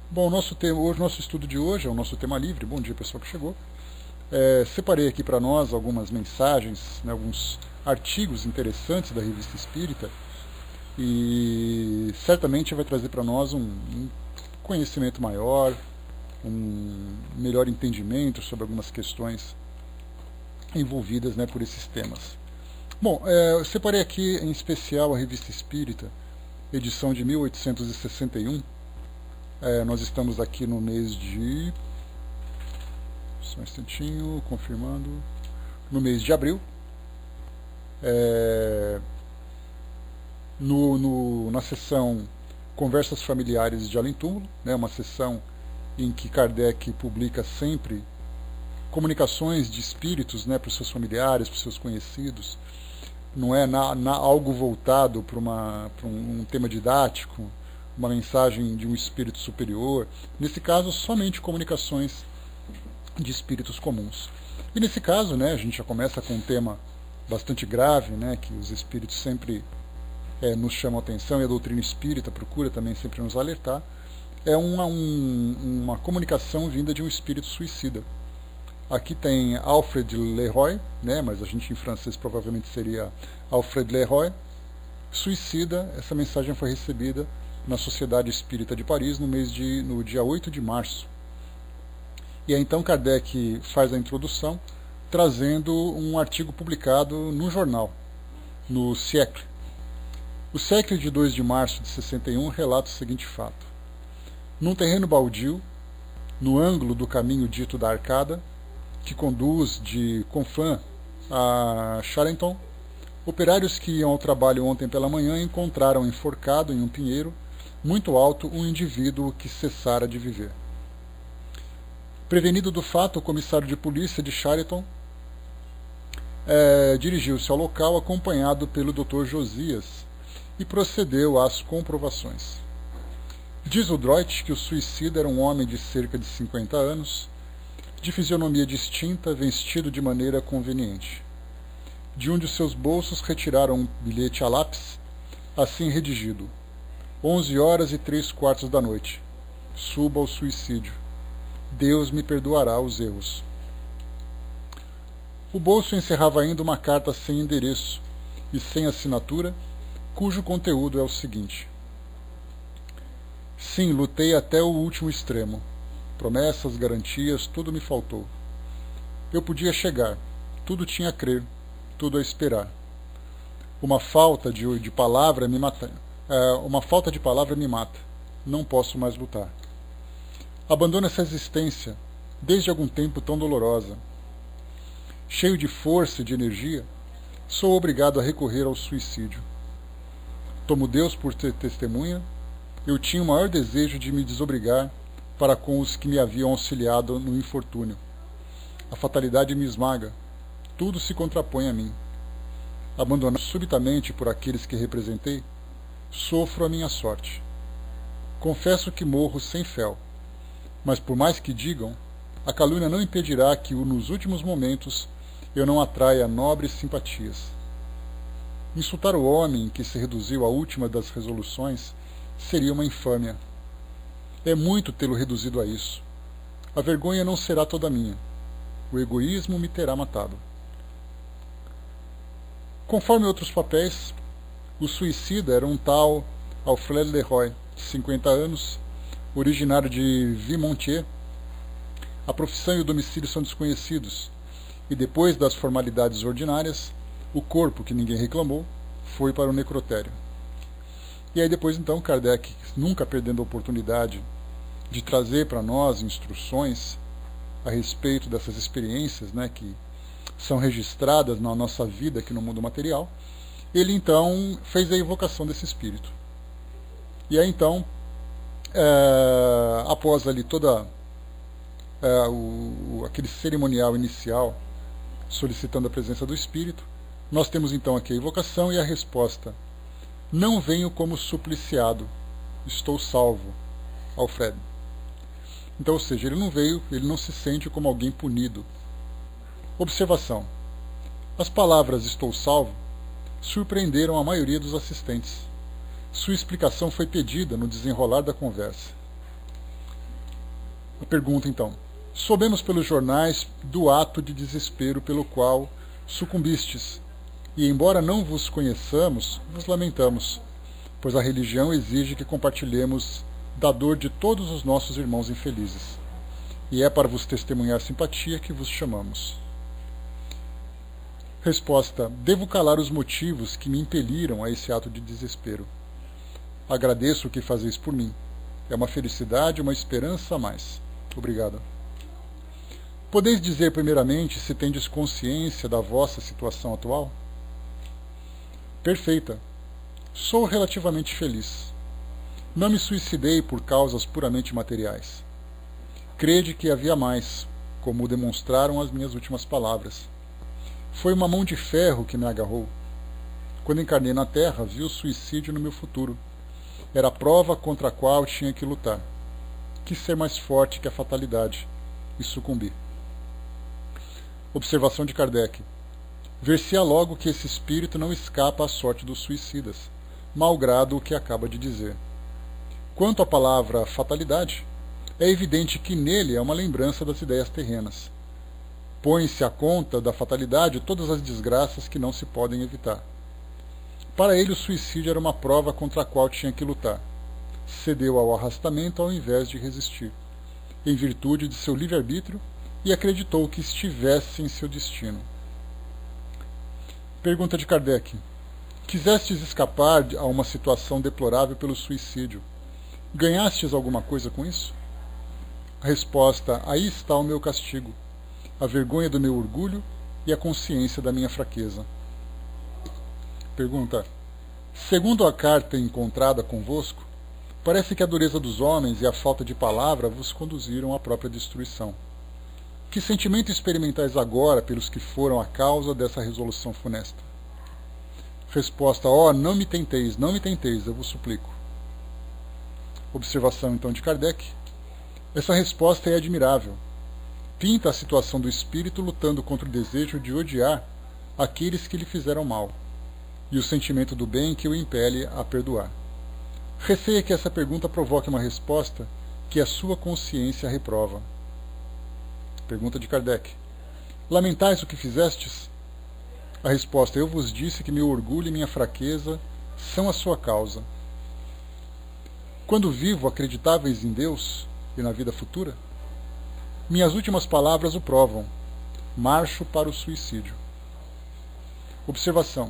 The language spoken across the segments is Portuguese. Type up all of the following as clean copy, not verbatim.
Bom, nosso estudo de hoje é o nosso tema livre. Bom dia, pessoal que chegou. Separei aqui para nós algumas mensagens, né, alguns artigos interessantes da Revista Espírita e certamente vai trazer para nós um conhecimento maior, um melhor entendimento sobre algumas questões envolvidas, né, por esses temas. Bom, eu separei aqui em especial a Revista Espírita, edição de 1861. Nós estamos aqui no mês de... Só um instantinho, confirmando. No mês de abril. Na sessão Conversas Familiares de Além Túmulo, né, uma sessão em que Kardec publica sempre comunicações de espíritos, né, para os seus familiares, para os seus conhecidos. Não é algo voltado para um tema didático, uma mensagem de um espírito superior. Nesse caso, somente comunicações de espíritos comuns. E nesse caso, né, a gente já começa com um tema bastante grave, né, que os espíritos sempre nos chamam a atenção, e a doutrina espírita procura também sempre nos alertar. É uma comunicação vinda de um espírito suicida. Aqui tem Alfred Leroy, né, mas a gente em francês provavelmente seria Alfred Leroy, suicida. Essa mensagem foi recebida na Sociedade Espírita de Paris no dia 8 de março. E aí então Kardec faz a introdução trazendo um artigo publicado no jornal, no Siècle. O Siècle de 2 de março de 61 relata o seguinte fato. Num terreno baldio, no ângulo do caminho dito da Arcada, que conduz de Conflans a Charenton, operários que iam ao trabalho ontem pela manhã encontraram enforcado em um pinheiro muito alto um indivíduo que cessara de viver. Prevenido do fato, o comissário de polícia de Charenton dirigiu-se ao local acompanhado pelo Dr. Josias e procedeu às comprovações. Diz o Droit que o suicida era um homem de cerca de 50 anos, de fisionomia distinta, vestido de maneira conveniente. De um de seus bolsos retiraram um bilhete a lápis, assim redigido: 11h03 da noite. Suba ao suicídio. Deus me perdoará os erros. O bolso encerrava ainda uma carta sem endereço e sem assinatura, cujo conteúdo é o seguinte: sim, lutei até o último extremo. Promessas, garantias, tudo me faltou. Eu podia chegar, tudo tinha a crer, tudo a esperar. Uma falta de palavra me mata. Uma falta de palavra me mata. Não posso mais lutar. Abandono essa existência, desde algum tempo tão dolorosa. Cheio de força e de energia, sou obrigado a recorrer ao suicídio. Tomo Deus por testemunha, eu tinha o maior desejo de me desobrigar para com os que me haviam auxiliado no infortúnio. A fatalidade me esmaga, tudo se contrapõe a mim. Abandonado subitamente por aqueles que representei, sofro a minha sorte. Confesso que morro sem fel, mas por mais que digam, a calúnia não impedirá que nos últimos momentos eu não atraia nobres simpatias. Insultar o homem que se reduziu à última das resoluções seria uma infâmia. É muito tê-lo reduzido a isso. A vergonha não será toda minha. O egoísmo me terá matado. Conforme outros papéis, o suicida era um tal Alfred Leroy, de 50 anos, originário de Vimoutiers. A profissão e o domicílio são desconhecidos, e depois das formalidades ordinárias, o corpo, que ninguém reclamou, foi para o necrotério. E aí depois então Kardec, nunca perdendo a oportunidade de trazer para nós instruções a respeito dessas experiências, né, que são registradas na nossa vida aqui no mundo material, ele então fez a evocação desse espírito. E aí então, após ali toda aquele cerimonial inicial solicitando a presença do espírito, nós temos então aqui a evocação e a resposta: não venho como supliciado, estou salvo, Alfred. Então, ou seja, ele não veio, ele não se sente como alguém punido. Observação: as palavras estou salvo surpreenderam a maioria dos assistentes. Sua explicação foi pedida no desenrolar da conversa. Pergunta então: soubemos pelos jornais do ato de desespero pelo qual sucumbistes, e embora não vos conheçamos, vos lamentamos, pois a religião exige que compartilhemos da dor de todos os nossos irmãos infelizes, e é para vos testemunhar simpatia que vos chamamos. Resposta: devo calar os motivos que me impeliram a esse ato de desespero. Agradeço o que fazeis por mim. É uma felicidade, uma esperança a mais. Obrigado. Podeis dizer primeiramente se tendes consciência da vossa situação atual? Perfeita. Sou relativamente feliz. Não me suicidei por causas puramente materiais. Crede que havia mais, como demonstraram as minhas últimas palavras. Foi uma mão de ferro que me agarrou. Quando encarnei na Terra, vi o suicídio no meu futuro. Era a prova contra a qual tinha que lutar. Quis ser mais forte que a fatalidade e sucumbi. Observação de Kardec. Ver-se-á logo que esse espírito não escapa à sorte dos suicidas, malgrado o que acaba de dizer. Quanto à palavra fatalidade, é evidente que nele é uma lembrança das ideias terrenas. Põe-se à conta da fatalidade todas as desgraças que não se podem evitar. Para ele, o suicídio era uma prova contra a qual tinha que lutar. Cedeu ao arrastamento ao invés de resistir, em virtude de seu livre-arbítrio, e acreditou que estivesse em seu destino. Pergunta de Kardec: quisestes escapar a uma situação deplorável pelo suicídio. Ganhastes alguma coisa com isso? A resposta: aí está o meu castigo, a vergonha do meu orgulho e a consciência da minha fraqueza. Pergunta: segundo a carta encontrada convosco, parece que a dureza dos homens e a falta de palavra vos conduziram à própria destruição. Que sentimento experimentais agora pelos que foram a causa dessa resolução funesta? Resposta: não me tenteis, eu vos suplico. Observação então de Kardec. Essa resposta é admirável. Pinta a situação do espírito lutando contra o desejo de odiar aqueles que lhe fizeram mal, e o sentimento do bem que o impele a perdoar. Receia que essa pergunta provoque uma resposta que a sua consciência reprova. Pergunta de Kardec: lamentais o que fizestes? A resposta: eu vos disse que meu orgulho e minha fraqueza são a sua causa. Quando vivo, acreditáveis em Deus e na vida futura? Minhas últimas palavras o provam. Marcho para o suicídio. Observação: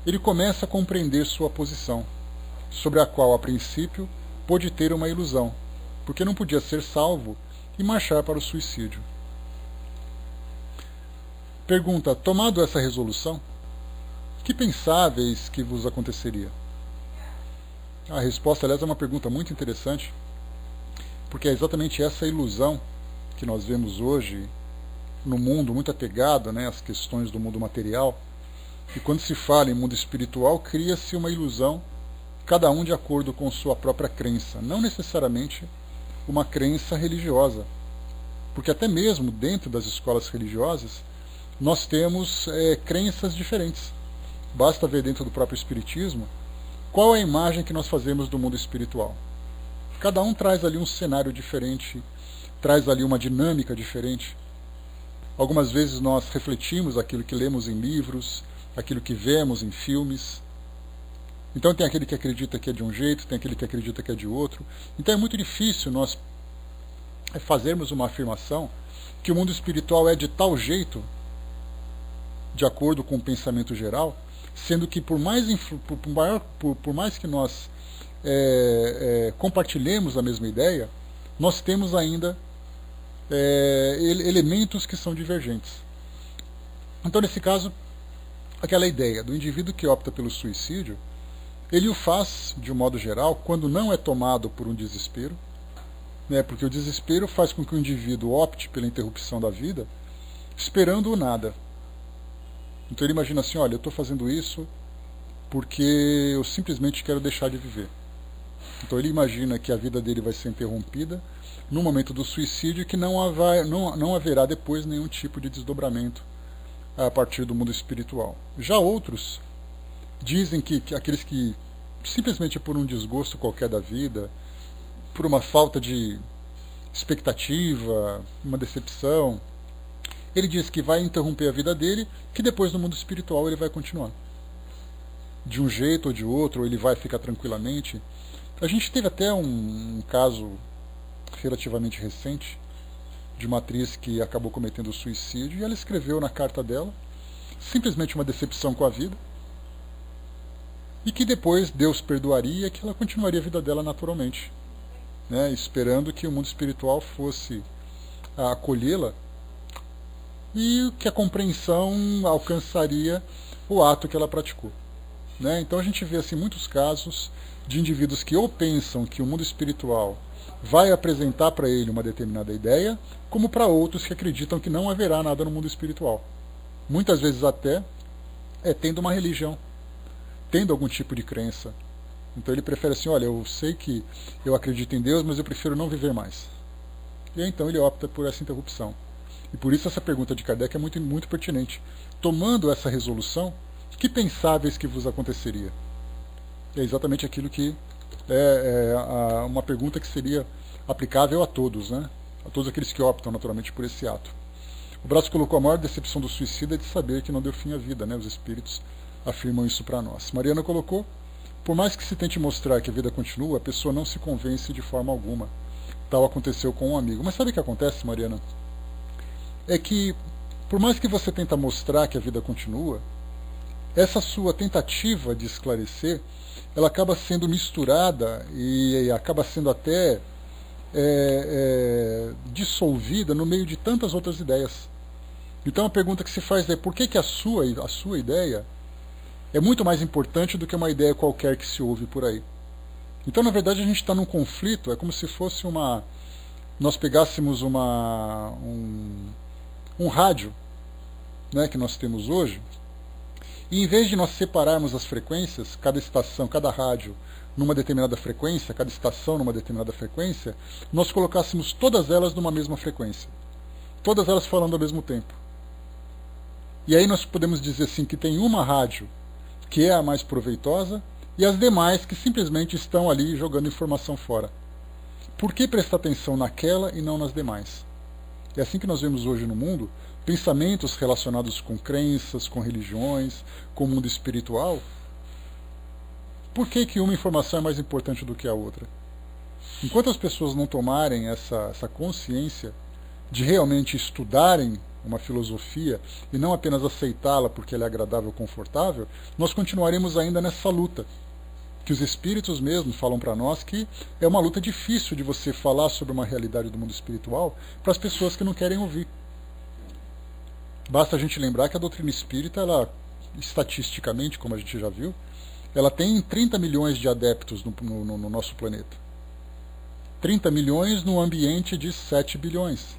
ele começa a compreender sua posição, sobre a qual, a princípio, pôde ter uma ilusão, porque não podia ser salvo e marchar para o suicídio. Pergunta: tomado essa resolução, que pensáveis que vos aconteceria? A resposta, aliás, é uma pergunta muito interessante, porque é exatamente essa ilusão que nós vemos hoje no mundo muito apegado, às questões do mundo material. E quando se fala em mundo espiritual, cria-se uma ilusão, cada um de acordo com sua própria crença, não necessariamente uma crença religiosa, porque até mesmo dentro das escolas religiosas nós temos crenças diferentes. Basta ver dentro do próprio Espiritismo qual é a imagem que nós fazemos do mundo espiritual. Cada um traz ali um cenário diferente, traz ali uma dinâmica diferente. Algumas vezes nós refletimos aquilo que lemos em livros, aquilo que vemos em filmes. Então tem aquele que acredita que é de um jeito, tem aquele que acredita que é de outro. Então é muito difícil nós fazermos uma afirmação que o mundo espiritual é de tal jeito, de acordo com o pensamento geral, sendo que por mais que nós compartilhemos a mesma ideia, nós temos ainda elementos que são divergentes. Então, nesse caso, aquela ideia do indivíduo que opta pelo suicídio, ele o faz, de um modo geral, quando não é tomado por um desespero, porque o desespero faz com que o indivíduo opte pela interrupção da vida, esperando o nada. Então ele imagina assim: olha, eu estou fazendo isso porque eu simplesmente quero deixar de viver. Então ele imagina que a vida dele vai ser interrompida no momento do suicídio e que não haverá depois nenhum tipo de desdobramento a partir do mundo espiritual. Já outros dizem que aqueles que simplesmente por um desgosto qualquer da vida, por uma falta de expectativa, uma decepção. Ele diz que vai interromper a vida dele, que depois no mundo espiritual ele vai continuar. De um jeito ou de outro, ou ele vai ficar tranquilamente. A gente teve até um caso relativamente recente de uma atriz que acabou cometendo suicídio, e ela escreveu na carta dela simplesmente uma decepção com a vida, e que depois Deus perdoaria, que ela continuaria a vida dela naturalmente, né, esperando que o mundo espiritual fosse acolhê-la e que a compreensão alcançaria o ato que ela praticou. Né? Então a gente vê assim, muitos casos de indivíduos que ou pensam que o mundo espiritual vai apresentar para ele uma determinada ideia, como para outros que acreditam que não haverá nada no mundo espiritual. Muitas vezes até tendo uma religião, tendo algum tipo de crença. Então ele prefere assim, olha, eu sei que eu acredito em Deus, mas eu prefiro não viver mais. E aí, então ele opta por essa interrupção. E por isso essa pergunta de Kardec é muito, muito pertinente. Tomando essa resolução, que pensáveis que vos aconteceria? É exatamente aquilo que uma pergunta que seria aplicável a todos, né? A todos aqueles que optam naturalmente por esse ato. O Braz colocou: a maior decepção do suicida é de saber que não deu fim à vida, né? Os espíritos afirmam isso para nós. Mariana colocou: por mais que se tente mostrar que a vida continua, a pessoa não se convence de forma alguma. Tal aconteceu com um amigo. Mas sabe o que acontece, Mariana? É que, por mais que você tenta mostrar que a vida continua, essa sua tentativa de esclarecer, ela acaba sendo misturada e acaba sendo até dissolvida no meio de tantas outras ideias. Então a pergunta que se faz é: por que a sua ideia é muito mais importante do que uma ideia qualquer que se ouve por aí? Então, na verdade, a gente está num conflito. É como se fosse nós pegássemos um rádio, né, que nós temos hoje, e em vez de nós separarmos as frequências, cada estação, cada rádio numa determinada frequência, cada estação numa determinada frequência, nós colocássemos todas elas numa mesma frequência, todas elas falando ao mesmo tempo. E aí nós podemos dizer assim que tem uma rádio que é a mais proveitosa e as demais que simplesmente estão ali jogando informação fora. Por que prestar atenção naquela e não nas demais? É assim que nós vemos hoje no mundo pensamentos relacionados com crenças, com religiões, com o mundo espiritual. Por que uma informação é mais importante do que a outra? Enquanto as pessoas não tomarem essa consciência de realmente estudarem uma filosofia e não apenas aceitá-la porque ela é agradável e confortável, nós continuaremos ainda nessa luta, que os espíritos mesmo falam para nós que é uma luta difícil de você falar sobre uma realidade do mundo espiritual para as pessoas que não querem ouvir. Basta a gente lembrar que a doutrina espírita, ela, estatisticamente, como a gente já viu, ela tem 30 milhões de adeptos no nosso planeta. 30 milhões num ambiente de 7 bilhões,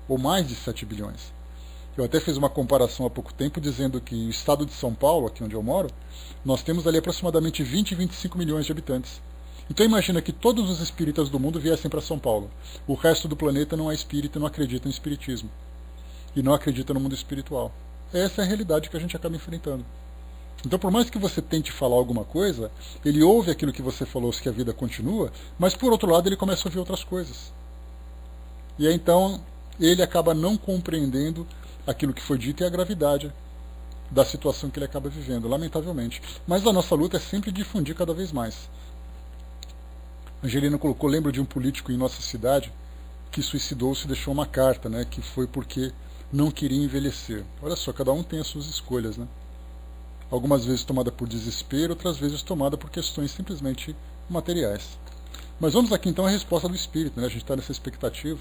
ou mais de 7 bilhões. Eu até fiz uma comparação há pouco tempo dizendo que o estado de São Paulo, aqui onde eu moro, nós temos ali aproximadamente 20 e 25 milhões de habitantes. Então imagina que todos os espíritas do mundo viessem para São Paulo. O resto do planeta não é espírita e não acredita em espiritismo. E não acredita no mundo espiritual. Essa é a realidade que a gente acaba enfrentando. Então, por mais que você tente falar alguma coisa, ele ouve aquilo que você falou, que a vida continua, mas por outro lado ele começa a ouvir outras coisas. E aí então ele acaba não compreendendo aquilo que foi dito e a gravidade da situação que ele acaba vivendo, lamentavelmente. Mas a nossa luta é sempre difundir cada vez mais. Angelina colocou: lembro de um político em nossa cidade que suicidou-se e deixou uma carta, né, que foi porque não queria envelhecer. Olha só, cada um tem as suas escolhas, né? Algumas vezes tomada por desespero, outras vezes tomada por questões simplesmente materiais. Mas vamos aqui então à resposta do espírito, né? A gente está nessa expectativa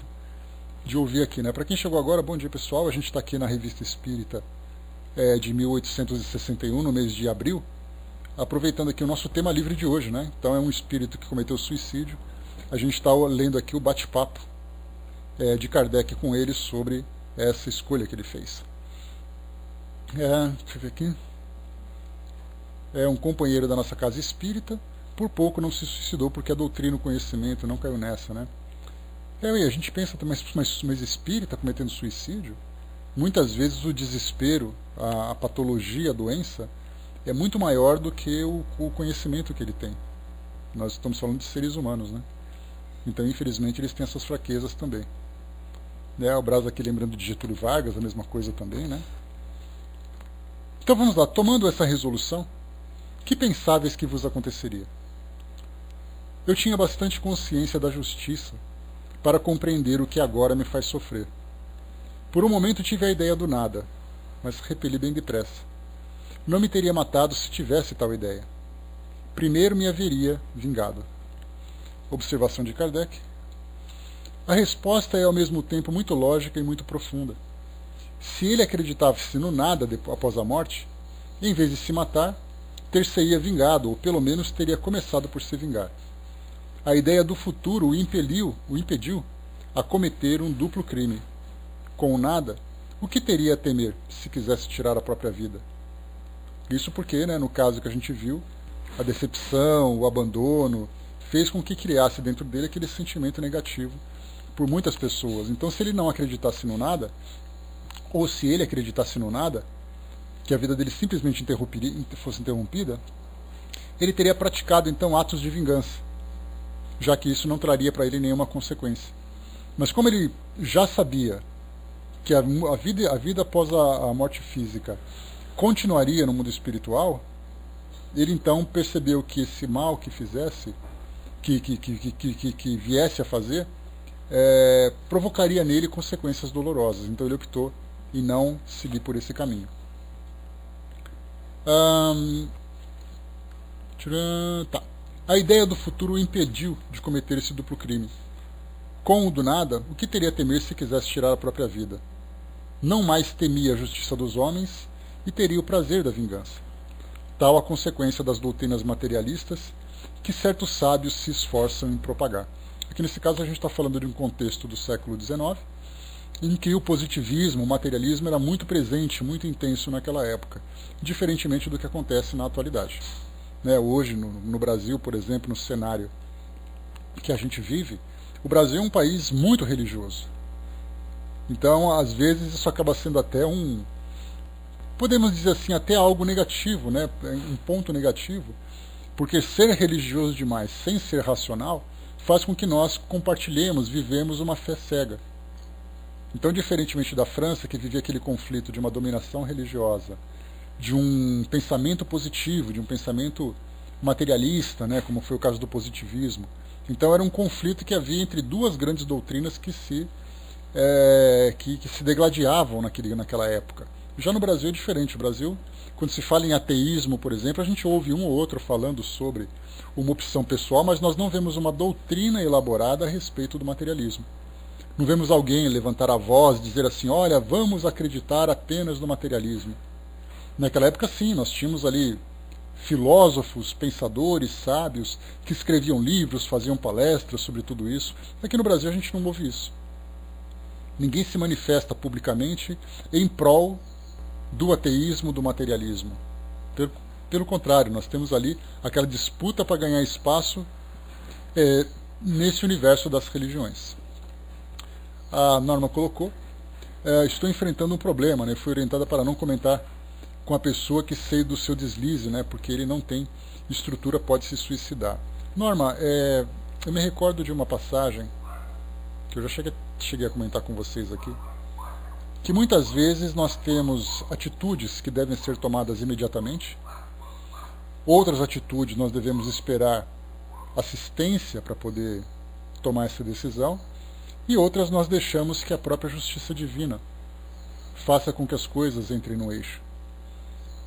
de ouvir aqui, né? Para quem chegou agora, bom dia pessoal, a gente está aqui na Revista Espírita de 1861, no mês de abril, aproveitando aqui o nosso tema livre de hoje, né? Então é um espírito que cometeu suicídio, a gente está lendo aqui o bate-papo de Kardec com ele sobre essa escolha que ele fez. Deixa eu ver aqui. É um companheiro da nossa casa espírita, por pouco não se suicidou porque a doutrina, o conhecimento não caiu nessa, né? E a gente pensa também, mas espírita cometendo suicídio? Muitas vezes o desespero, a patologia, a doença, é muito maior do que o conhecimento que ele tem. Nós estamos falando de seres humanos, né? Então, infelizmente, eles têm essas fraquezas também. Né? O Braz aqui lembrando de Getúlio Vargas, a mesma coisa também, né? Então vamos lá, tomando essa resolução, que pensáveis que vos aconteceria? Eu tinha bastante consciência da justiça para compreender o que agora me faz sofrer. Por um momento tive a ideia do nada, mas repeli bem depressa. Não me teria matado se tivesse tal ideia. Primeiro me haveria vingado. Observação de Kardec. A resposta é ao mesmo tempo muito lógica e muito profunda. Se ele acreditasse no nada após a morte, em vez de se matar, ter-se-ia vingado, ou pelo menos teria começado por se vingar. A ideia do futuro o impediu a cometer um duplo crime. Com o nada, o que teria a temer se quisesse tirar a própria vida? Isso porque, né, no caso que a gente viu, a decepção, o abandono, fez com que criasse dentro dele aquele sentimento negativo por muitas pessoas. Então, se ele não acreditasse no nada, ou se ele acreditasse no nada, que a vida dele simplesmente fosse interrompida, ele teria praticado então atos de vingança, já que isso não traria para ele nenhuma consequência. Mas como ele já sabia que a vida após a morte física continuaria no mundo espiritual, ele então percebeu que esse mal que fizesse, que viesse a fazer, provocaria nele consequências dolorosas. Então ele optou em não seguir por esse caminho. A ideia do futuro o impediu de cometer esse duplo crime. Com o do nada, o que teria a temer se quisesse tirar a própria vida? Não mais temia a justiça dos homens e teria o prazer da vingança. Tal a consequência das doutrinas materialistas que certos sábios se esforçam em propagar. Aqui nesse caso a gente está falando de um contexto do século XIX, em que o positivismo, o materialismo era muito presente, muito intenso naquela época, diferentemente do que acontece na atualidade. Hoje, no Brasil, por exemplo, no cenário que a gente vive, o Brasil é um país muito religioso. Então, às vezes, isso acaba sendo até podemos dizer assim, até algo negativo, né? Um ponto negativo, porque ser religioso demais, sem ser racional, faz com que nós compartilhemos, vivemos uma fé cega. Então, diferentemente da França, que vivia aquele conflito de uma dominação religiosa, de um pensamento positivo, de um pensamento materialista, né, como foi o caso do positivismo. Então era um conflito que havia entre duas grandes doutrinas que se degladiavam naquela época. Já no Brasil é diferente. O Brasil, quando se fala em ateísmo, por exemplo, a gente ouve um ou outro falando sobre uma opção pessoal, mas nós não vemos uma doutrina elaborada a respeito do materialismo. Não vemos alguém levantar a voz e dizer assim, olha, vamos acreditar apenas no materialismo. Naquela época, sim, nós tínhamos ali filósofos, pensadores, sábios, que escreviam livros, faziam palestras sobre tudo isso. Aqui no Brasil a gente não ouve isso. Ninguém se manifesta publicamente em prol do ateísmo, do materialismo. Pelo contrário, nós temos ali aquela disputa para ganhar espaço nesse universo das religiões. A Norma colocou, estou enfrentando um problema, né? Fui orientada para não comentar com a pessoa que sei do seu deslize, né? Porque ele não tem estrutura, pode se suicidar. Norma, eu me recordo de uma passagem que eu já cheguei a comentar com vocês aqui, que muitas vezes nós temos atitudes que devem ser tomadas imediatamente, outras atitudes nós devemos esperar assistência para poder tomar essa decisão, e outras nós deixamos que a própria justiça divina faça com que as coisas entrem no eixo.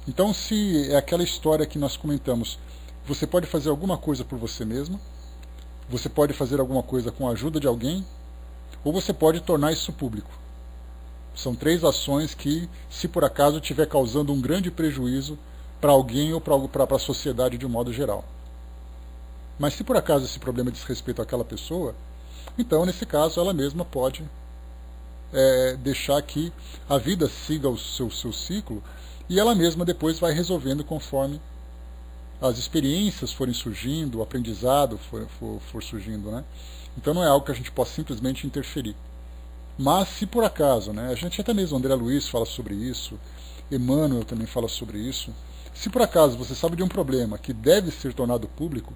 Então, se é aquela história que nós comentamos, você pode fazer alguma coisa por você mesmo, você pode fazer alguma coisa com a ajuda de alguém, ou você pode tornar isso público. São três ações que, se por acaso estiver causando um grande prejuízo para alguém ou para a sociedade de um modo geral. Mas se por acaso esse problema diz respeito àquela pessoa, então, nesse caso, ela mesma pode deixar que a vida siga o seu ciclo e ela mesma depois vai resolvendo conforme as experiências forem surgindo, o aprendizado for surgindo, né? Então não é algo que a gente possa simplesmente interferir. Mas se por acaso, né, a gente até mesmo, André Luiz fala sobre isso, Emmanuel também fala sobre isso, se por acaso você sabe de um problema que deve ser tornado público,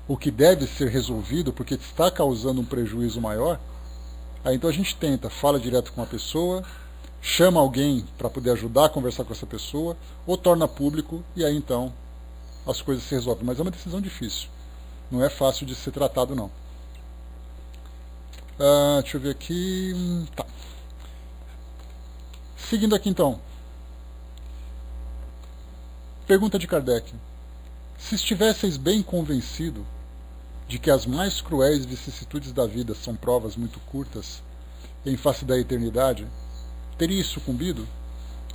o que deve ser resolvido porque está causando um prejuízo maior, aí então a gente tenta, fala direto com a pessoa, chama alguém para poder ajudar a conversar com essa pessoa, ou torna público, e aí então as coisas se resolvem. Mas é uma decisão difícil, não é fácil de ser tratado não. Deixa eu ver aqui. Tá. Seguindo aqui então. Pergunta de Kardec. Se estivesseis bem convencido de que as mais cruéis vicissitudes da vida são provas muito curtas em face da eternidade, teria sucumbido?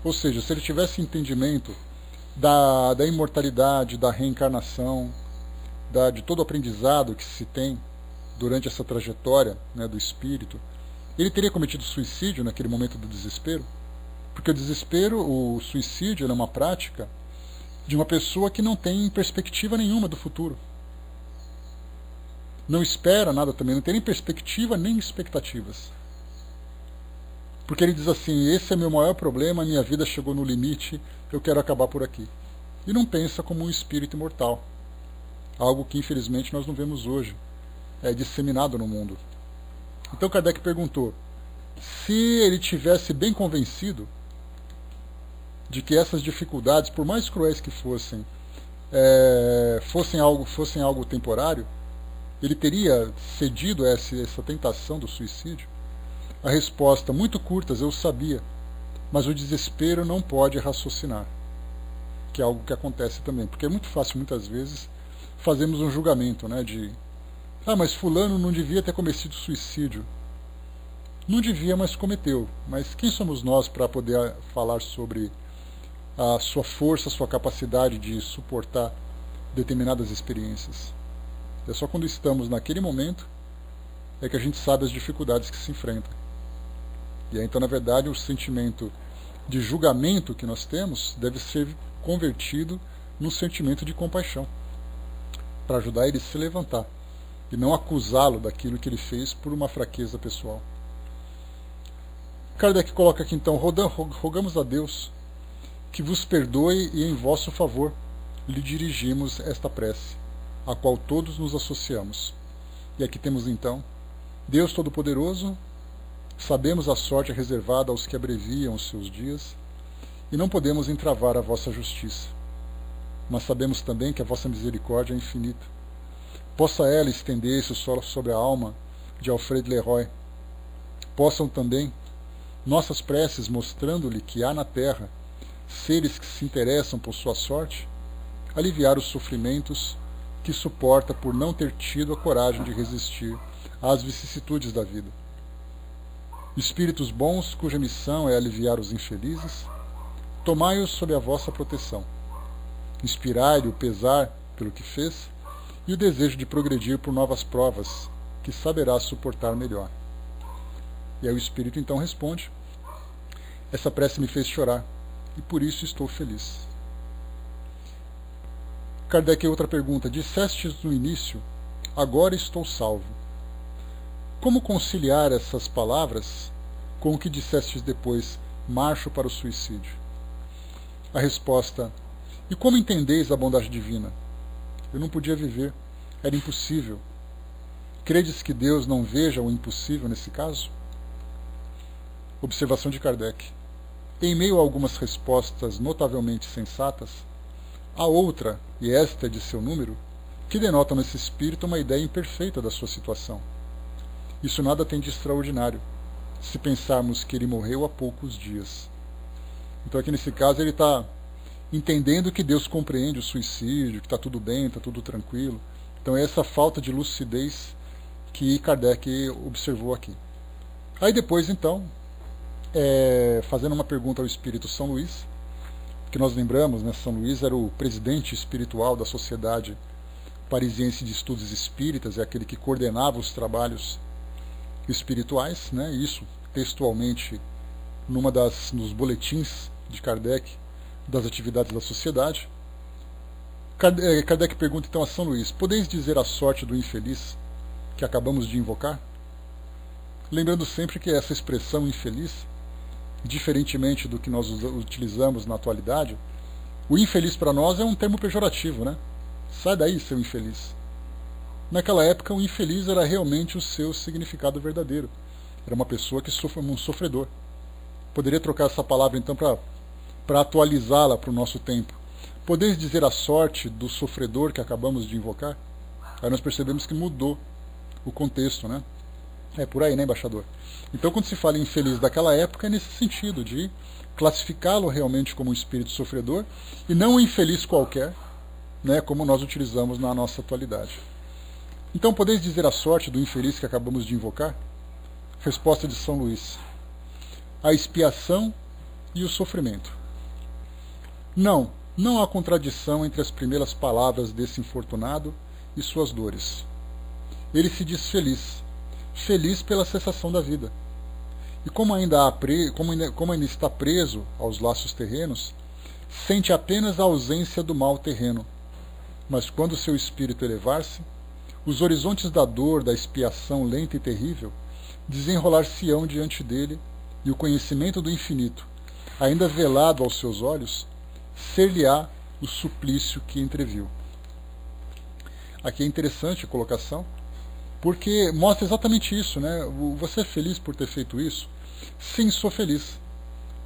Ou seja, se ele tivesse entendimento da imortalidade, da reencarnação, de todo o aprendizado que se tem durante essa trajetória, né, do espírito, ele teria cometido suicídio naquele momento do desespero? Porque o desespero, o suicídio, é uma prática de uma pessoa que não tem perspectiva nenhuma do futuro. Não espera nada também, não tem nem perspectiva nem expectativas. Porque ele diz assim, esse é meu maior problema, a minha vida chegou no limite, eu quero acabar por aqui. E não pensa como um espírito imortal. Algo que infelizmente nós não vemos hoje. É disseminado no mundo. Então Kardec perguntou, se ele tivesse bem convencido de que essas dificuldades, por mais cruéis que fossem, fossem algo temporário, ele teria cedido a essa tentação do suicídio? A resposta, muito curtas, eu sabia, mas o desespero não pode raciocinar, que é algo que acontece também, porque é muito fácil, muitas vezes, fazermos um julgamento, né, mas fulano não devia ter cometido suicídio. Não devia, mas cometeu. Mas quem somos nós para poder falar sobre a sua força, a sua capacidade de suportar determinadas experiências? É só quando estamos naquele momento é que a gente sabe as dificuldades que se enfrenta. E aí, então, na verdade, o sentimento de julgamento que nós temos deve ser convertido num sentimento de compaixão, para ajudar ele a se levantar e não acusá-lo daquilo que ele fez por uma fraqueza pessoal. Kardec coloca aqui então, rogamos a Deus que vos perdoe e em vosso favor lhe dirigimos esta prece, a qual todos nos associamos. E aqui temos então, Deus Todo-Poderoso, sabemos a sorte reservada aos que abreviam os seus dias, e não podemos entravar a vossa justiça, mas sabemos também que a vossa misericórdia é infinita. Possa ela estender-se sobre a alma de Alfred Leroy. Possam também nossas preces, mostrando-lhe que há na terra seres que se interessam por sua sorte, aliviar os sofrimentos que suporta por não ter tido a coragem de resistir às vicissitudes da vida. Espíritos bons, cuja missão é aliviar os infelizes, tomai-os sob a vossa proteção. Inspirai-lhe o pesar pelo que fez e o desejo de progredir por novas provas, que saberá suportar melhor. E aí o Espírito então responde, essa prece me fez chorar, e por isso estou feliz. Kardec, outra pergunta, dissestes no início, agora estou salvo. Como conciliar essas palavras com o que dissestes depois, marcho para o suicídio? A resposta, e como entendeis a bondade divina? Eu não podia viver, era impossível. Credes que Deus não veja o impossível nesse caso? Observação de Kardec. Em meio a algumas respostas notavelmente sensatas, há outra, e esta é de seu número, que denota nesse espírito uma ideia imperfeita da sua situação. Isso nada tem de extraordinário, se pensarmos que ele morreu há poucos dias. Então aqui nesse caso ele está entendendo que Deus compreende o suicídio, que está tudo bem, está tudo tranquilo. Então é essa falta de lucidez que Kardec observou aqui. Aí depois então, fazendo uma pergunta ao espírito São Luís, que nós lembramos, né, São Luís era o presidente espiritual da Sociedade Parisiense de Estudos Espíritas, é aquele que coordenava os trabalhos espirituais, né, isso textualmente nos boletins de Kardec das atividades da sociedade. Kardec pergunta então a São Luís, podeis dizer a sorte do infeliz que acabamos de invocar? Lembrando sempre que essa expressão infeliz, diferentemente do que nós utilizamos na atualidade, o infeliz para nós é um termo pejorativo, né? Sai daí, seu infeliz. Naquela época, o infeliz era realmente o seu significado verdadeiro. Era uma pessoa que sofre, um sofredor. Poderia trocar essa palavra então para atualizá-la para o nosso tempo. Podeis dizer a sorte do sofredor que acabamos de invocar? Aí nós percebemos que mudou o contexto, né? É por aí, né, embaixador? Então, quando se fala em infeliz daquela época, é nesse sentido, de classificá-lo realmente como um espírito sofredor e não um infeliz qualquer, né, como nós utilizamos na nossa atualidade. Então, podeis dizer a sorte do infeliz que acabamos de invocar? Resposta de São Luís: a expiação e o sofrimento. Não há contradição entre as primeiras palavras desse infortunado e suas dores. Ele se diz feliz, feliz pela cessação da vida. E como ainda está preso aos laços terrenos, sente apenas a ausência do mal terreno. Mas quando seu espírito elevar-se, os horizontes da dor, da expiação lenta e terrível, desenrolar-se-ão diante dele, e o conhecimento do infinito, ainda velado aos seus olhos, ser-lhe-á o suplício que entreviu. Aqui é interessante a colocação, porque mostra exatamente isso, né? Você é feliz por ter feito isso? Sim, sou feliz.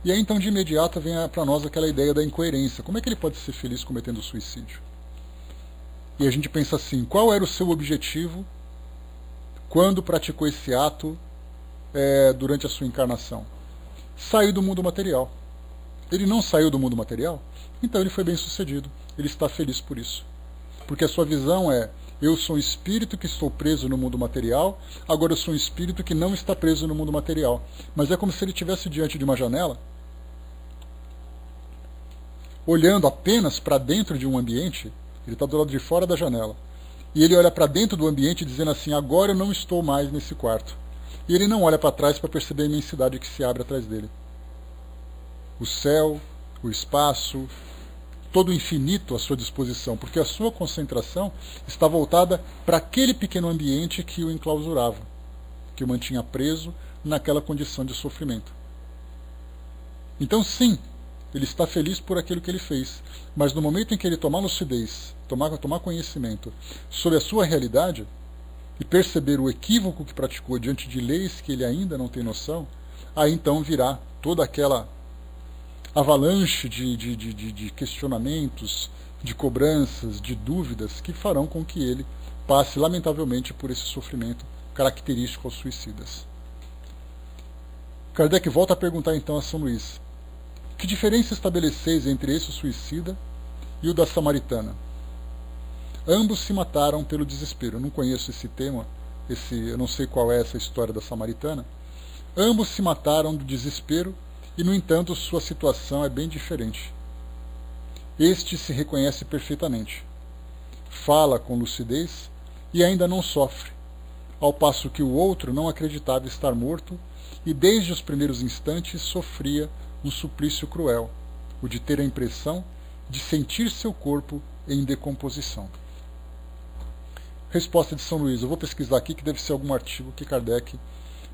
E aí então de imediato vem para nós aquela ideia da incoerência. Como é que ele pode ser feliz cometendo suicídio? E a gente pensa assim, qual era o seu objetivo quando praticou esse ato durante a sua encarnação? Sair do mundo material. Ele não saiu do mundo material, então ele foi bem sucedido. Ele está feliz por isso. Porque a sua visão é, eu sou um espírito que estou preso no mundo material, agora eu sou um espírito que não está preso no mundo material. Mas é como se ele estivesse diante de uma janela, olhando apenas para dentro de um ambiente. Ele está do lado de fora da janela. E ele olha para dentro do ambiente dizendo assim, agora eu não estou mais nesse quarto. E ele não olha para trás para perceber a imensidade que se abre atrás dele. O céu, o espaço, todo o infinito à sua disposição, porque a sua concentração está voltada para aquele pequeno ambiente que o enclausurava, que o mantinha preso naquela condição de sofrimento. Então sim, ele está feliz por aquilo que ele fez, mas no momento em que ele tomar lucidez, tomar conhecimento sobre a sua realidade e perceber o equívoco que praticou diante de leis que ele ainda não tem noção, aí então virá toda aquela avalanche de questionamentos, de cobranças, de dúvidas que farão com que ele passe lamentavelmente por esse sofrimento característico aos suicidas. Kardec volta a perguntar então a São Luís: que diferença estabeleceis entre esse suicida e o da samaritana? Ambos se mataram pelo desespero. Eu não conheço esse tema, eu não sei qual é essa história da samaritana. Ambos se mataram do desespero e, no entanto, sua situação é bem diferente. Este se reconhece perfeitamente, fala com lucidez e ainda não sofre, ao passo que o outro não acreditava estar morto e desde os primeiros instantes sofria um suplício cruel, o de ter a impressão de sentir seu corpo em decomposição. Resposta de São Luís. Eu vou pesquisar aqui, que deve ser algum artigo que Kardec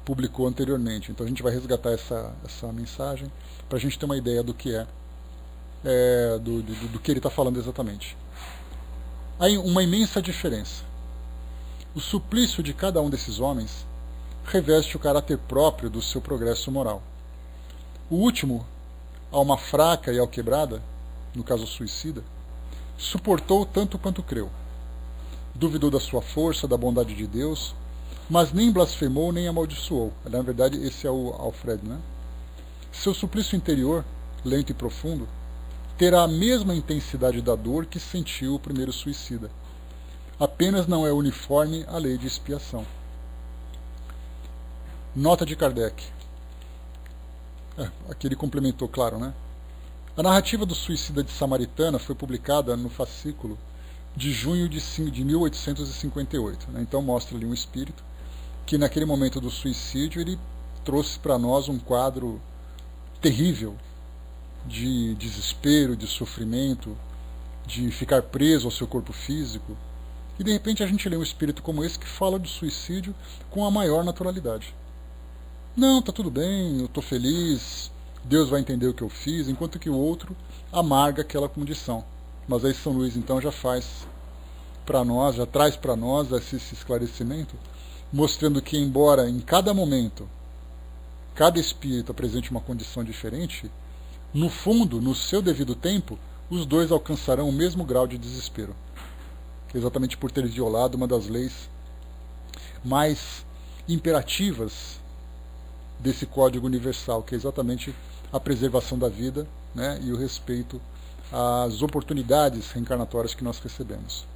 publicou anteriormente. Então a gente vai resgatar essa mensagem para a gente ter uma ideia do que do que ele está falando exatamente. Há uma imensa diferença. O suplício de cada um desses homens reveste o caráter próprio do seu progresso moral. O último, alma fraca e alquebrada, no caso suicida, suportou tanto quanto creu. Duvidou da sua força, da bondade de Deus, mas nem blasfemou nem amaldiçoou. Na verdade, esse é o Alfred, né? Seu suplício interior, lento e profundo, terá a mesma intensidade da dor que sentiu o primeiro suicida. Apenas não é uniforme à lei de expiação. Nota de Kardec. Aqui ele complementou, claro, né? A narrativa do suicida de Samaritana foi publicada no fascículo de junho de 1858. Né? Então mostra ali um espírito que naquele momento do suicídio ele trouxe para nós um quadro terrível de desespero, de sofrimento, de ficar preso ao seu corpo físico. E de repente a gente lê um espírito como esse que fala do suicídio com a maior naturalidade. Não, tá tudo bem, eu estou feliz, Deus vai entender o que eu fiz, enquanto que o outro amarga aquela condição. Mas aí São Luís então já faz para nós, já traz para nós esse esclarecimento, mostrando que, embora em cada momento, cada espírito apresente uma condição diferente, no fundo, no seu devido tempo, os dois alcançarão o mesmo grau de desespero. Exatamente por ter violado uma das leis mais imperativas desse código universal, que é exatamente a preservação da vida, né, e o respeito às oportunidades reencarnatórias que nós recebemos.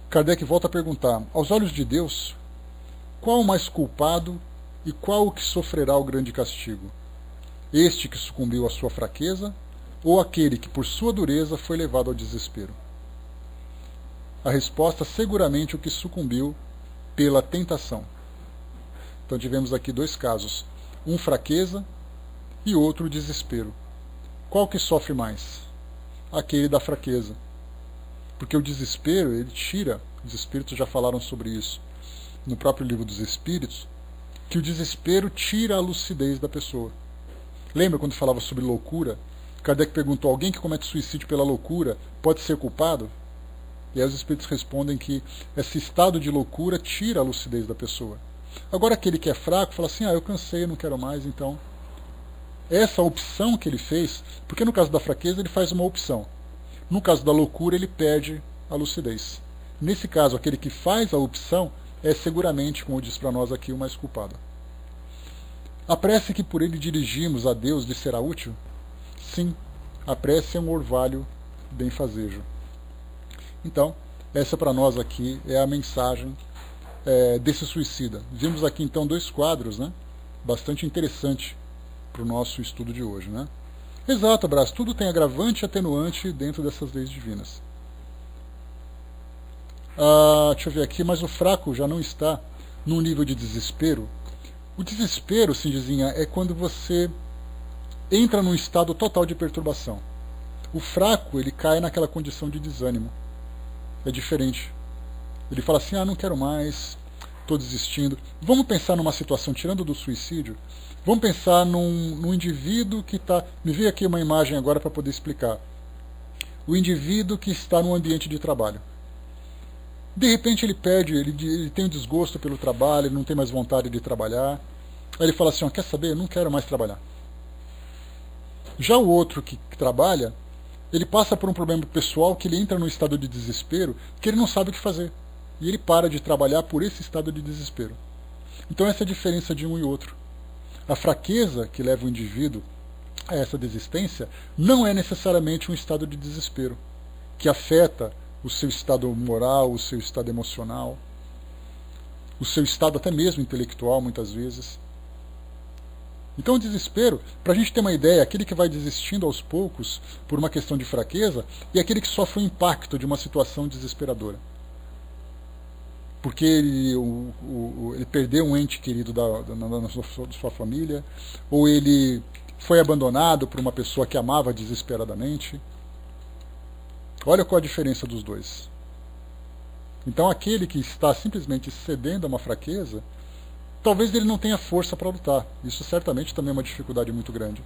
Kardec volta a perguntar: aos olhos de Deus, qual o mais culpado e qual o que sofrerá o grande castigo? Este que sucumbiu à sua fraqueza ou aquele que por sua dureza foi levado ao desespero? A resposta, seguramente, o que sucumbiu pela tentação. Então tivemos aqui dois casos, um fraqueza e outro desespero. Qual que sofre mais? Aquele da fraqueza. Porque o desespero, ele tira, os espíritos já falaram sobre isso no próprio livro dos Espíritos, que o desespero tira a lucidez da pessoa. Lembra quando falava sobre loucura? Kardec perguntou: alguém que comete suicídio pela loucura pode ser culpado? E aí os espíritos respondem que esse estado de loucura tira a lucidez da pessoa. Agora aquele que é fraco fala assim: eu cansei, eu não quero mais, então. Essa opção que ele fez, porque no caso da fraqueza ele faz uma opção. No caso da loucura ele perde a lucidez. Nesse caso, aquele que faz a opção é seguramente, como diz para nós aqui, o mais culpado. A prece que por ele dirigimos a Deus lhe será útil? Sim, a prece é um orvalho benfazejo. Então, essa para nós aqui é a mensagem desse suicida. Vimos aqui então dois quadros, né, bastante interessantes para o nosso estudo de hoje. Né? Exato, Brás, tudo tem agravante e atenuante dentro dessas leis divinas. Deixa eu ver aqui, mas o fraco já não está num nível de desespero. O desespero, Cindizinha, é quando você entra num estado total de perturbação. O fraco, ele cai naquela condição de desânimo. É diferente. Ele fala assim: não quero mais, estou desistindo. Vamos pensar numa situação, tirando do suicídio, vamos pensar num indivíduo que está... Me veio aqui uma imagem agora para poder explicar. O indivíduo que está num ambiente de trabalho. De repente ele perde, ele tem um desgosto pelo trabalho, ele não tem mais vontade de trabalhar. Aí ele fala assim: quer saber, eu não quero mais trabalhar. Já o outro que trabalha, ele passa por um problema pessoal que ele entra num estado de desespero que ele não sabe o que fazer. E ele para de trabalhar por esse estado de desespero. Então essa é a diferença de um e outro. A fraqueza que leva o indivíduo a essa desistência não é necessariamente um estado de desespero, que afeta o seu estado moral, o seu estado emocional, o seu estado até mesmo intelectual, muitas vezes. Então o desespero, para a gente ter uma ideia, aquele que vai desistindo aos poucos por uma questão de fraqueza e aquele que sofre o impacto de uma situação desesperadora. Porque ele perdeu um ente querido da sua família, ou ele foi abandonado por uma pessoa que amava desesperadamente. Olha qual a diferença dos dois. Então aquele que está simplesmente cedendo a uma fraqueza, talvez ele não tenha força para lutar. Isso certamente também é uma dificuldade muito grande.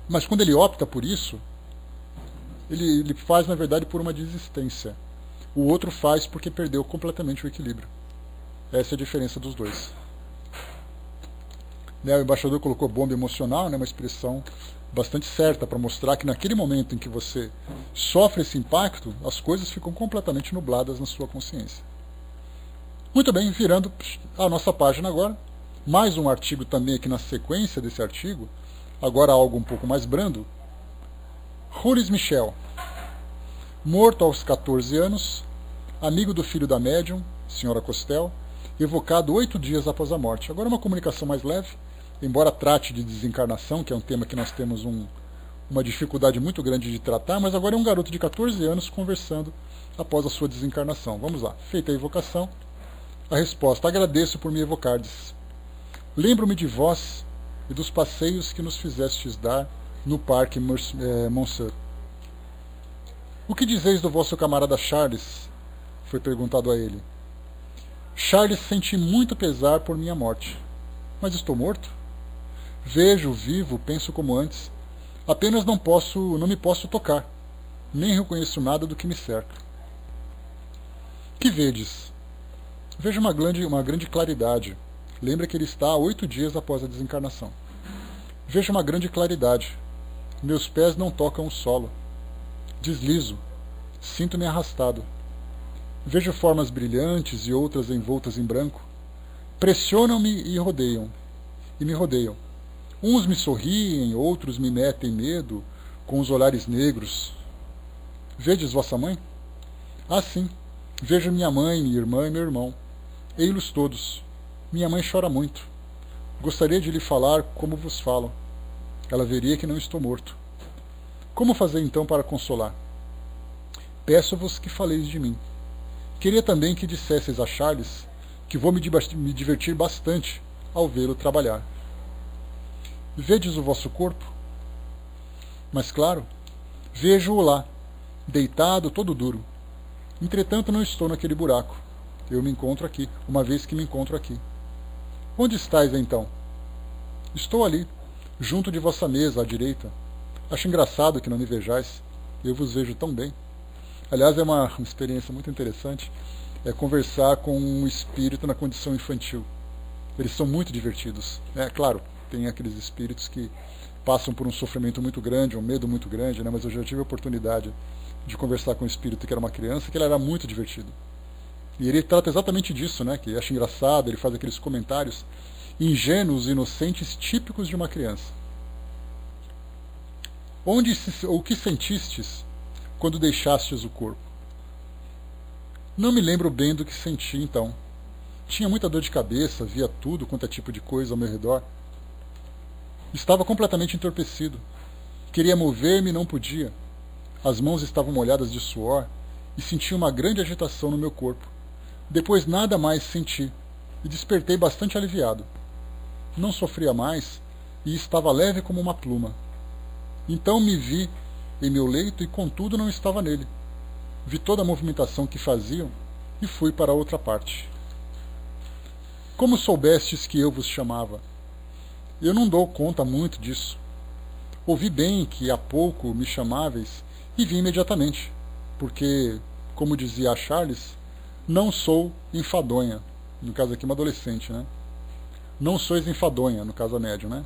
Mas quando ele opta por isso, ele faz, na verdade, por uma desistência. O outro faz porque perdeu completamente o equilíbrio. Essa é a diferença dos dois. O embaixador colocou bomba emocional, uma expressão bastante certa para mostrar que naquele momento em que você sofre esse impacto, as coisas ficam completamente nubladas na sua consciência. Muito bem, virando a nossa página agora, mais um artigo também aqui na sequência desse artigo, agora algo um pouco mais brando. Rules Michel, morto aos 14 anos, amigo do filho da médium, senhora Costel, evocado 8 dias após a morte. Agora uma comunicação mais leve, embora trate de desencarnação, que é um tema que nós temos uma dificuldade muito grande de tratar, mas agora é um garoto de 14 anos conversando após a sua desencarnação. Vamos lá, feita a evocação, a resposta: agradeço por me evocardes. Lembro-me de vós e dos passeios que nos fizestes dar no Parque Monceau. O que dizeis do vosso camarada Charles? Foi perguntado a ele. Charles senti muito pesar por minha morte. Mas estou morto? Vejo, vivo, penso como antes. Apenas não me posso tocar. Nem reconheço nada do que me cerca. Que vedes? Vejo uma grande claridade. Lembra que ele está há 8 dias após a desencarnação. Vejo uma grande claridade. Meus pés não tocam o solo. Deslizo. Sinto-me arrastado. Vejo formas brilhantes e outras envoltas em branco. Pressionam-me e rodeiam. E me rodeiam. Uns me sorriem, outros me metem medo, com os olhares negros. Vedes vossa mãe? Ah, sim. Vejo minha mãe, minha irmã e meu irmão. Ei-los todos. Minha mãe chora muito. Gostaria de lhe falar como vos falo. Ela veria que não estou morto. Como fazer então para consolar? Peço-vos que faleis de mim. Queria também que dissesseis a Charles que vou me divertir bastante ao vê-lo trabalhar. Vedes o vosso corpo? Mas claro, vejo-o lá, deitado todo duro. Entretanto não estou naquele buraco. Eu me encontro aqui, uma vez que me encontro aqui. Onde estáis então? Estou ali, junto de vossa mesa, à direita. Acho engraçado que não me vejais. Eu vos vejo tão bem. Aliás, é uma experiência muito interessante, conversar com um espírito na condição infantil. Eles são muito divertidos. Claro, tem aqueles espíritos que passam por um sofrimento muito grande, um medo muito grande, mas eu já tive a oportunidade de conversar com um espírito que era uma criança, que ele era muito divertido. E ele trata exatamente disso, que acha engraçado, ele faz aqueles comentários ingênuos e inocentes típicos de uma criança. O que sentistes quando deixastes o corpo? Não me lembro bem do que senti então. Tinha muita dor de cabeça, via tudo quanto é tipo de coisa ao meu redor. Estava completamente entorpecido. Queria mover-me e não podia. As mãos estavam molhadas de suor e senti uma grande agitação no meu corpo. Depois nada mais senti e despertei bastante aliviado. Não sofria mais e estava leve como uma pluma. Então me vi em meu leito e contudo não estava nele. Vi toda a movimentação que faziam e fui para outra parte. Como soubestes que eu vos chamava? Eu não dou conta muito disso. Ouvi bem que há pouco me chamáveis e vi imediatamente, porque, como dizia a Charles, não sou enfadonha, no caso aqui uma adolescente, Não sois enfadonha, no caso a médium,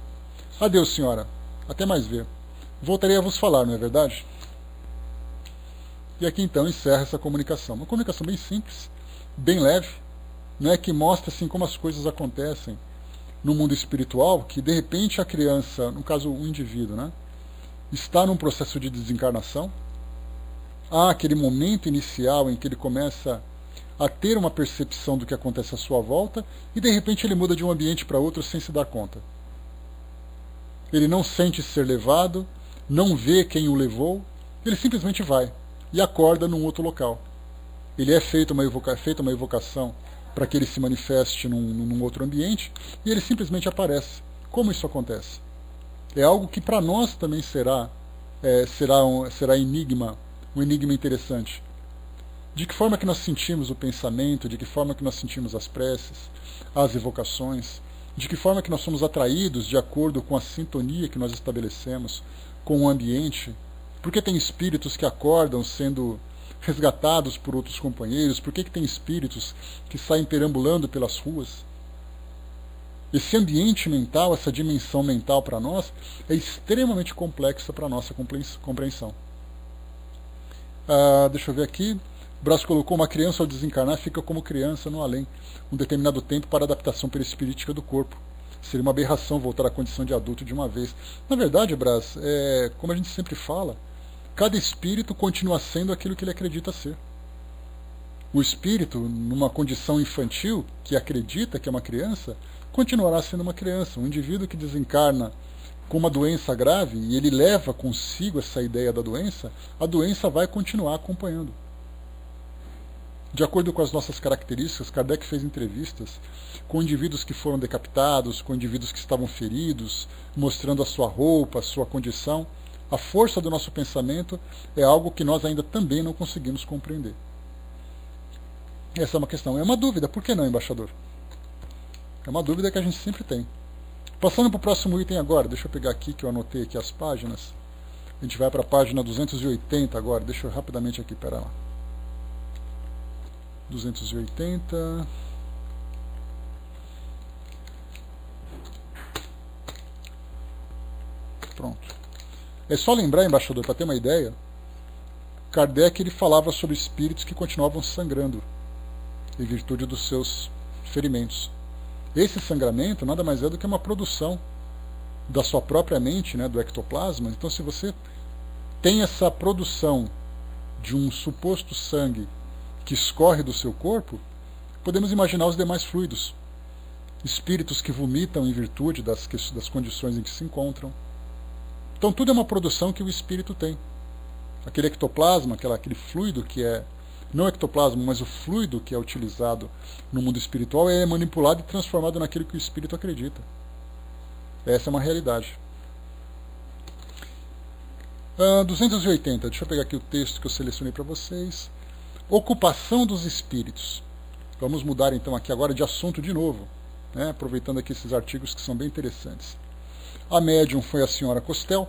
Adeus, senhora. Até mais ver. Voltarei a vos falar, não é verdade? E aqui então encerra essa comunicação. Uma comunicação bem simples, bem leve, que mostra assim como as coisas acontecem no mundo espiritual, que de repente a criança, no caso o indivíduo, está num processo de desencarnação. Há aquele momento inicial em que ele começa a ter uma percepção do que acontece à sua volta e de repente ele muda de um ambiente para outro sem se dar conta. Ele não sente ser levado, não vê quem o levou, ele simplesmente vai e acorda num outro local. Ele é feita uma evocação para que ele se manifeste num outro ambiente e ele simplesmente aparece. Como isso acontece? É algo que para nós também será enigma, um enigma interessante. De que forma que nós sentimos o pensamento, de que forma que nós sentimos as preces, as evocações, de que forma que nós somos atraídos de acordo com a sintonia que nós estabelecemos com o ambiente, porque tem espíritos que acordam sendo resgatados por outros companheiros, por que tem espíritos que saem perambulando pelas ruas. Esse ambiente mental, essa dimensão mental para nós, é extremamente complexa para a nossa compreensão. Deixa eu ver aqui. O Brás colocou: uma criança ao desencarnar fica como criança no além, um determinado tempo para adaptação perispirítica do corpo. Seria uma aberração voltar à condição de adulto de uma vez. Na verdade, Brás, como a gente sempre fala, cada espírito continua sendo aquilo que ele acredita ser. O espírito, numa condição infantil, que acredita que é uma criança, continuará sendo uma criança. Um indivíduo que desencarna com uma doença grave e ele leva consigo essa ideia da doença, a doença vai continuar acompanhando. De acordo com as nossas características, Kardec fez entrevistas com indivíduos que foram decapitados, com indivíduos que estavam feridos, mostrando a sua roupa, a sua condição. A força do nosso pensamento é algo que nós ainda também não conseguimos compreender. Essa é uma questão. É uma dúvida. Por que não, embaixador? É uma dúvida que a gente sempre tem. Passando para o próximo item agora. Deixa eu pegar aqui, que eu anotei aqui as páginas. A gente vai para a página 280 agora. Deixa eu rapidamente aqui, pera lá. 280. Pronto. É só lembrar, embaixador, para ter uma ideia, Kardec ele falava sobre espíritos que continuavam sangrando em virtude dos seus ferimentos. Esse sangramento nada mais é do que uma produção da sua própria mente, né, do ectoplasma. Então, se você tem essa produção de um suposto sangue que escorre do seu corpo, podemos imaginar os demais fluidos. Espíritos que vomitam em virtude das condições em que se encontram. Então, tudo é uma produção que o espírito tem. Aquele ectoplasma, aquele fluido que é, não ectoplasma, mas o fluido que é utilizado no mundo espiritual é manipulado e transformado naquilo que o espírito acredita. Essa é uma realidade. 280, deixa eu pegar aqui o texto que eu selecionei para vocês. Ocupação dos espíritos. Vamos mudar então aqui agora de assunto de novo, né, aproveitando aqui esses artigos que são bem interessantes. A médium foi a senhora Costel.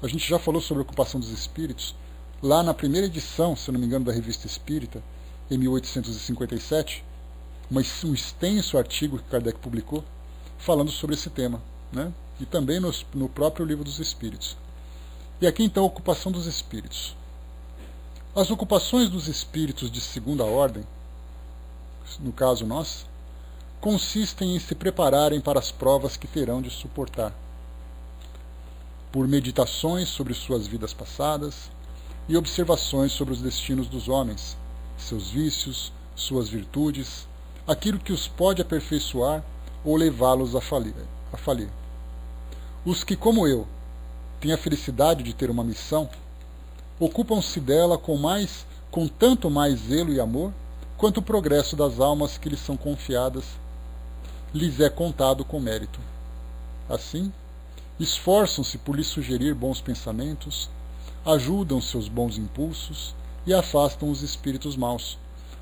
A gente já falou sobre a ocupação dos espíritos lá na primeira edição, se eu não me engano, da Revista Espírita, em 1857, um extenso artigo que Kardec publicou falando sobre esse tema, né? E também no próprio Livro dos Espíritos. E aqui então a ocupação dos espíritos. As ocupações dos espíritos de segunda ordem, no caso nós, consistem em se prepararem para as provas que terão de suportar, por meditações sobre suas vidas passadas e observações sobre os destinos dos homens, seus vícios, suas virtudes, aquilo que os pode aperfeiçoar ou levá-los a falir. Os que, como eu, têm a felicidade de ter uma missão, ocupam-se dela com tanto mais zelo e amor, quanto o progresso das almas que lhes são confiadas lhes é contado com mérito. Assim, esforçam-se por lhes sugerir bons pensamentos, ajudam seus bons impulsos e afastam os espíritos maus,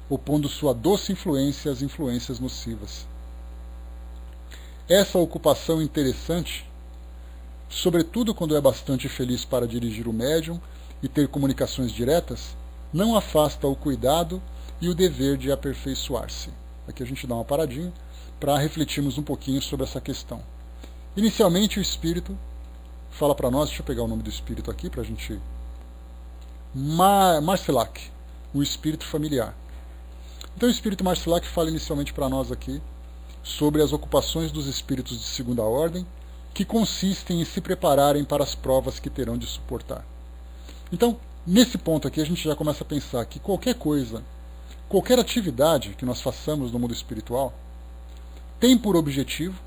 opondo sua doce influência às influências nocivas. Essa ocupação interessante, sobretudo quando é bastante feliz para dirigir o médium e ter comunicações diretas, não afasta o cuidado e o dever de aperfeiçoar-se. Aqui a gente dá uma paradinha para refletirmos um pouquinho sobre essa questão. Inicialmente o espírito fala para nós, deixa eu pegar o nome do espírito aqui para a gente... Marcilac, o espírito familiar. Então o espírito Marcilac fala inicialmente para nós aqui sobre as ocupações dos espíritos de segunda ordem, que consistem em se prepararem para as provas que terão de suportar. Então, nesse ponto aqui, a gente já começa a pensar que qualquer coisa, qualquer atividade que nós façamos no mundo espiritual, tem por objetivo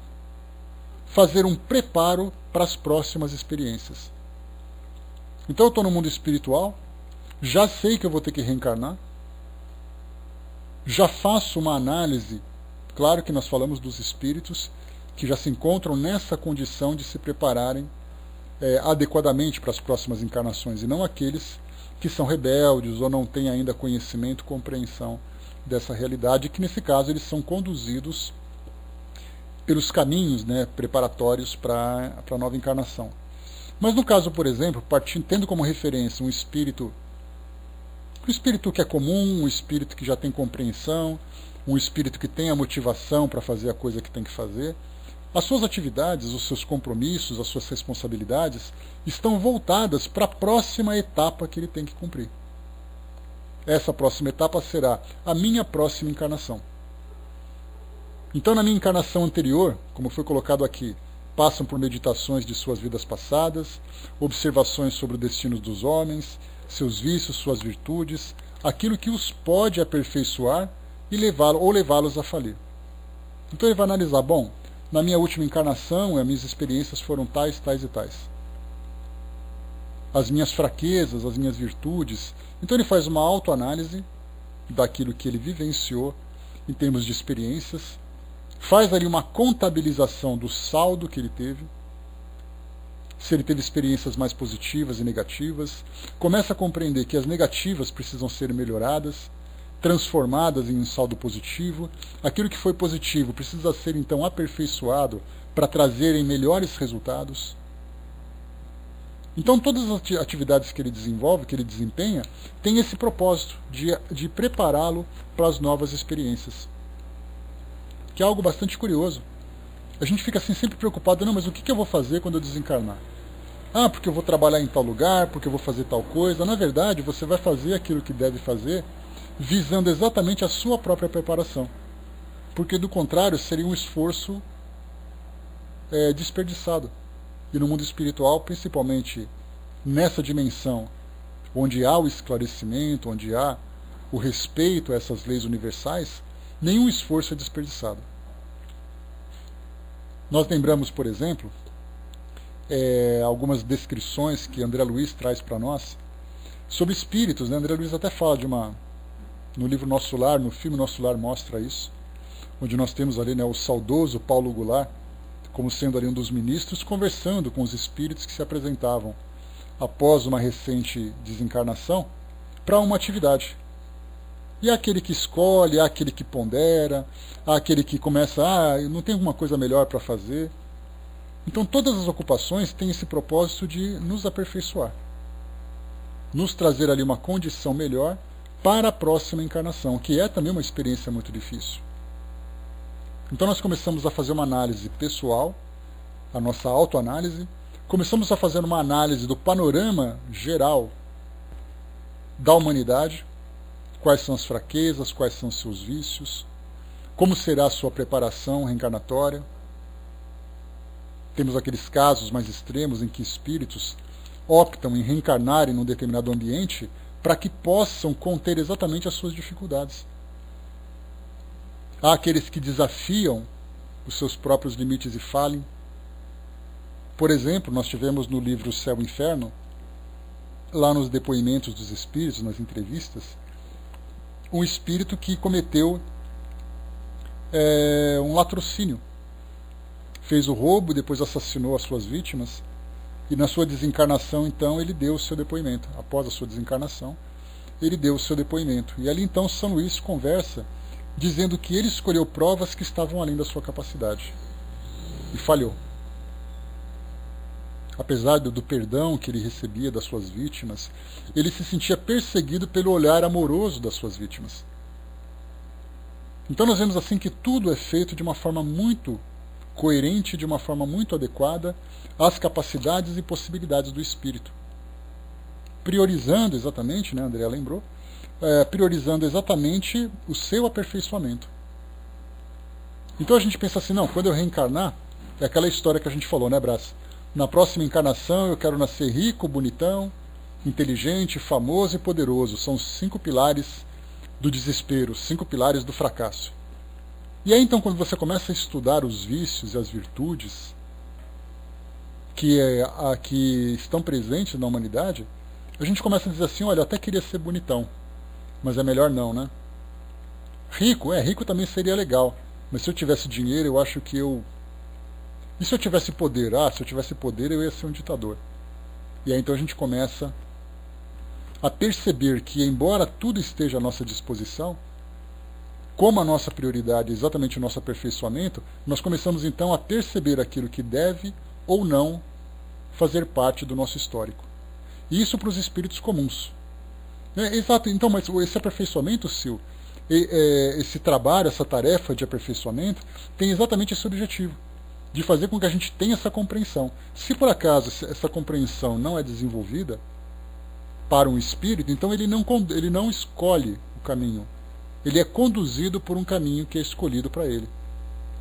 fazer um preparo para as próximas experiências. Então eu estou no mundo espiritual, já sei que eu vou ter que reencarnar, já faço uma análise. Claro que nós falamos dos espíritos que já se encontram nessa condição de se prepararem adequadamente para as próximas encarnações, e não aqueles que são rebeldes ou não têm ainda conhecimento, compreensão dessa realidade, que nesse caso eles são conduzidos pelos caminhos, né, preparatórios para a nova encarnação. Mas no caso, por exemplo, tendo como referência um espírito que é comum, um espírito que já tem compreensão, um espírito que tem a motivação para fazer a coisa que tem que fazer, as suas atividades, os seus compromissos, as suas responsabilidades estão voltadas para a próxima etapa que ele tem que cumprir. Essa próxima etapa será a minha próxima encarnação. Então, na minha encarnação anterior, como foi colocado aqui, passam por meditações de suas vidas passadas, observações sobre o destino dos homens, seus vícios, suas virtudes, aquilo que os pode aperfeiçoar e levá-los a falir. Então ele vai analisar, bom, na minha última encarnação, as minhas experiências foram tais, tais e tais. As minhas fraquezas, as minhas virtudes. Então ele faz uma autoanálise daquilo que ele vivenciou em termos de experiências, faz ali uma contabilização do saldo que ele teve, se ele teve experiências mais positivas e negativas, começa a compreender que as negativas precisam ser melhoradas, transformadas em um saldo positivo, aquilo que foi positivo precisa ser então aperfeiçoado para trazerem melhores resultados. Então todas as atividades que ele desenvolve, que ele desempenha, tem esse propósito de prepará-lo para as novas experiências. Que é algo bastante curioso. A gente fica assim sempre preocupado, não, mas o que eu vou fazer quando eu desencarnar? Ah, porque eu vou trabalhar em tal lugar, porque eu vou fazer tal coisa. Na verdade, você vai fazer aquilo que deve fazer, visando exatamente a sua própria preparação. Porque do contrário, seria um esforço desperdiçado. E no mundo espiritual, principalmente nessa dimensão, onde há o esclarecimento, onde há o respeito a essas leis universais, nenhum esforço é desperdiçado. Nós lembramos, por exemplo, algumas descrições que André Luiz traz para nós sobre espíritos, né? André Luiz até fala no livro Nosso Lar, no filme Nosso Lar mostra isso, onde nós temos ali, né, o saudoso Paulo Goulart, como sendo ali um dos ministros, conversando com os espíritos que se apresentavam após uma recente desencarnação para uma atividade. E há aquele que escolhe, há aquele que pondera, há aquele que começa, não tem alguma coisa melhor para fazer. Então todas as ocupações têm esse propósito de nos aperfeiçoar, nos trazer ali uma condição melhor para a próxima encarnação, que é também uma experiência muito difícil. Então nós começamos a fazer uma análise pessoal, a nossa autoanálise, começamos a fazer uma análise do panorama geral da humanidade, quais são as fraquezas, quais são os seus vícios, como será a sua preparação reencarnatória. Temos aqueles casos mais extremos em que espíritos optam em reencarnar em um determinado ambiente para que possam conter exatamente as suas dificuldades. Há aqueles que desafiam os seus próprios limites e falem. Por exemplo, nós tivemos no livro Céu e Inferno, lá nos depoimentos dos espíritos, nas entrevistas, um espírito que cometeu um latrocínio. Fez o roubo, depois assassinou as suas vítimas, e na sua desencarnação, então, ele deu o seu depoimento. Após a sua desencarnação, ele deu o seu depoimento. E ali, então, São Luís conversa, dizendo que ele escolheu provas que estavam além da sua capacidade. E falhou. Apesar do perdão que ele recebia das suas vítimas, ele se sentia perseguido pelo olhar amoroso das suas vítimas. Então nós vemos assim que tudo é feito de uma forma muito coerente, de uma forma muito adequada às capacidades e possibilidades do espírito. Priorizando exatamente, né, André lembrou, priorizando exatamente o seu aperfeiçoamento. Então a gente pensa assim, não, quando eu reencarnar, é aquela história que a gente falou, né, Brás? Na próxima encarnação eu quero nascer rico, bonitão, inteligente, famoso e poderoso. São os 5 pilares do desespero, 5 pilares do fracasso. E aí então quando você começa a estudar os vícios e as virtudes que estão presentes na humanidade, a gente começa a dizer assim, olha, eu até queria ser bonitão, mas é melhor não, né? Rico também seria legal, mas se eu tivesse dinheiro, eu acho que eu... E se eu tivesse poder? Se eu tivesse poder, eu ia ser um ditador. E aí então a gente começa a perceber que, embora tudo esteja à nossa disposição, como a nossa prioridade é exatamente o nosso aperfeiçoamento, nós começamos então a perceber aquilo que deve ou não fazer parte do nosso histórico. E isso para os espíritos comuns. Exato, então, mas esse aperfeiçoamento, Sil, esse trabalho, essa tarefa de aperfeiçoamento, tem exatamente esse objetivo, de fazer com que a gente tenha essa compreensão. Se por acaso essa compreensão não é desenvolvida para um espírito, então ele não escolhe o caminho. Ele é conduzido por um caminho que é escolhido para ele,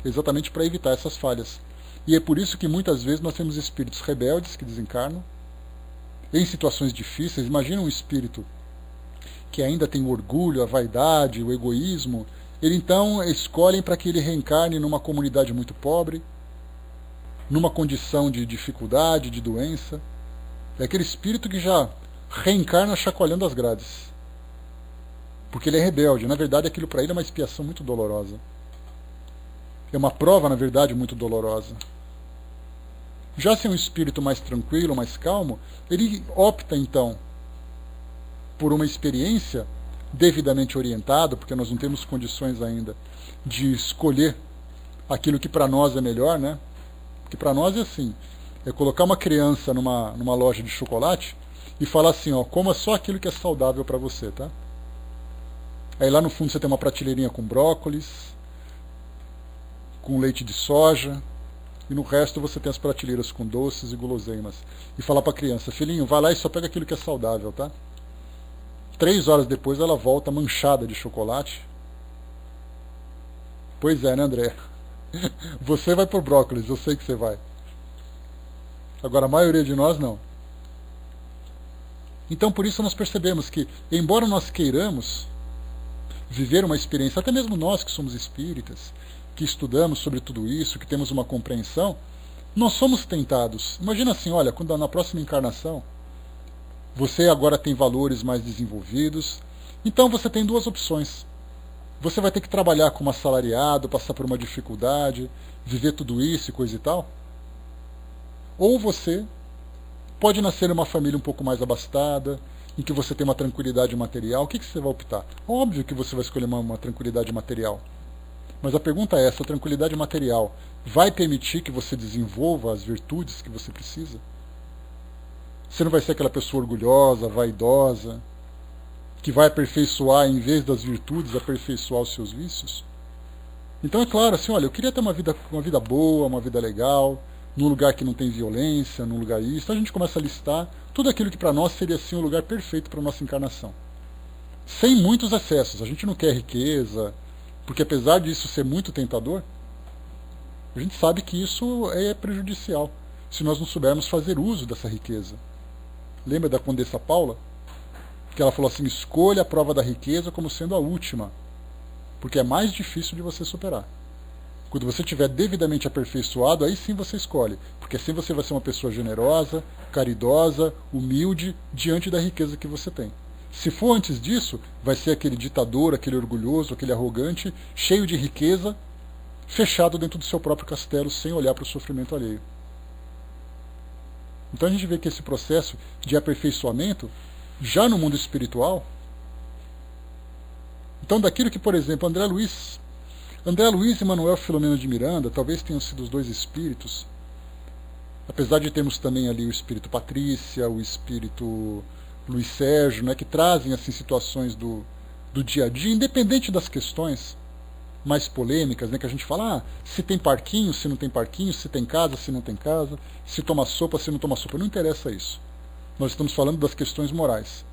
exatamente para evitar essas falhas. E é por isso que muitas vezes nós temos espíritos rebeldes que desencarnam em situações difíceis. Imagina um espírito que ainda tem o orgulho, a vaidade, o egoísmo. Ele então escolhem para que ele reencarne numa comunidade muito pobre, numa condição de dificuldade, de doença. É aquele espírito que já reencarna chacoalhando as grades, porque ele é rebelde. Na verdade, aquilo para ele é uma expiação muito dolorosa. É uma prova, na verdade, muito dolorosa. Já se é um espírito mais tranquilo, mais calmo, ele opta então por uma experiência devidamente orientada, porque nós não temos condições ainda de escolher aquilo que para nós é melhor, né? Que para nós é assim, É colocar uma criança numa loja de chocolate e falar assim, ó, coma só aquilo que é saudável para você, tá? Aí lá no fundo você tem uma prateleirinha com brócolis, com leite de soja, e no resto você tem as prateleiras com doces e guloseimas. E falar para a criança, filhinho, vai lá e só pega aquilo que é saudável, tá? 3 horas depois ela volta manchada de chocolate. Pois é, né, André? Você vai por brócolis, eu sei que você vai. Agora a maioria de nós não. Então por isso nós percebemos que, embora nós queiramos viver uma experiência, até mesmo nós que somos espíritas, que estudamos sobre tudo isso, que temos uma compreensão, nós somos tentados. Imagina assim, olha, quando na próxima encarnação você agora tem valores mais desenvolvidos, então você tem duas opções. Você vai ter que trabalhar como assalariado, passar por uma dificuldade, viver tudo isso e coisa e tal. Ou você pode nascer em uma família um pouco mais abastada, em que você tem uma tranquilidade material. O que você vai optar? Óbvio que você vai escolher uma tranquilidade material. Mas a pergunta é, essa tranquilidade material vai permitir que você desenvolva as virtudes que você precisa? Você não vai ser aquela pessoa orgulhosa, vaidosa, que vai aperfeiçoar, em vez das virtudes, aperfeiçoar os seus vícios? Então é claro, assim, olha, eu queria ter uma vida boa, uma vida legal, num lugar que não tem violência, num lugar isso. Então a gente começa a listar tudo aquilo que para nós seria assim um lugar perfeito para a nossa encarnação. Sem muitos excessos. A gente não quer riqueza, porque apesar disso ser muito tentador, a gente sabe que isso é prejudicial, se nós não soubermos fazer uso dessa riqueza. Lembra da Condessa Paula? Que ela falou assim, escolha a prova da riqueza como sendo a última, porque é mais difícil de você superar. Quando você estiver devidamente aperfeiçoado, aí sim você escolhe, porque assim você vai ser uma pessoa generosa, caridosa, humilde, diante da riqueza que você tem. Se for antes disso, vai ser aquele ditador, aquele orgulhoso, aquele arrogante, cheio de riqueza, fechado dentro do seu próprio castelo, sem olhar para o sofrimento alheio. Então a gente vê que esse processo de aperfeiçoamento, já no mundo espiritual, então daquilo que, por exemplo, André Luiz e Manuel Filomeno de Miranda, talvez tenham sido os dois espíritos, apesar de termos também ali o espírito Patrícia, o espírito Luiz Sérgio, né, que trazem assim, situações do dia a dia, independente das questões mais polêmicas, né, que a gente fala, se tem parquinho, se não tem parquinho, se tem casa, se não tem casa, se toma sopa, se não toma sopa, não interessa isso. Nós estamos falando das questões morais.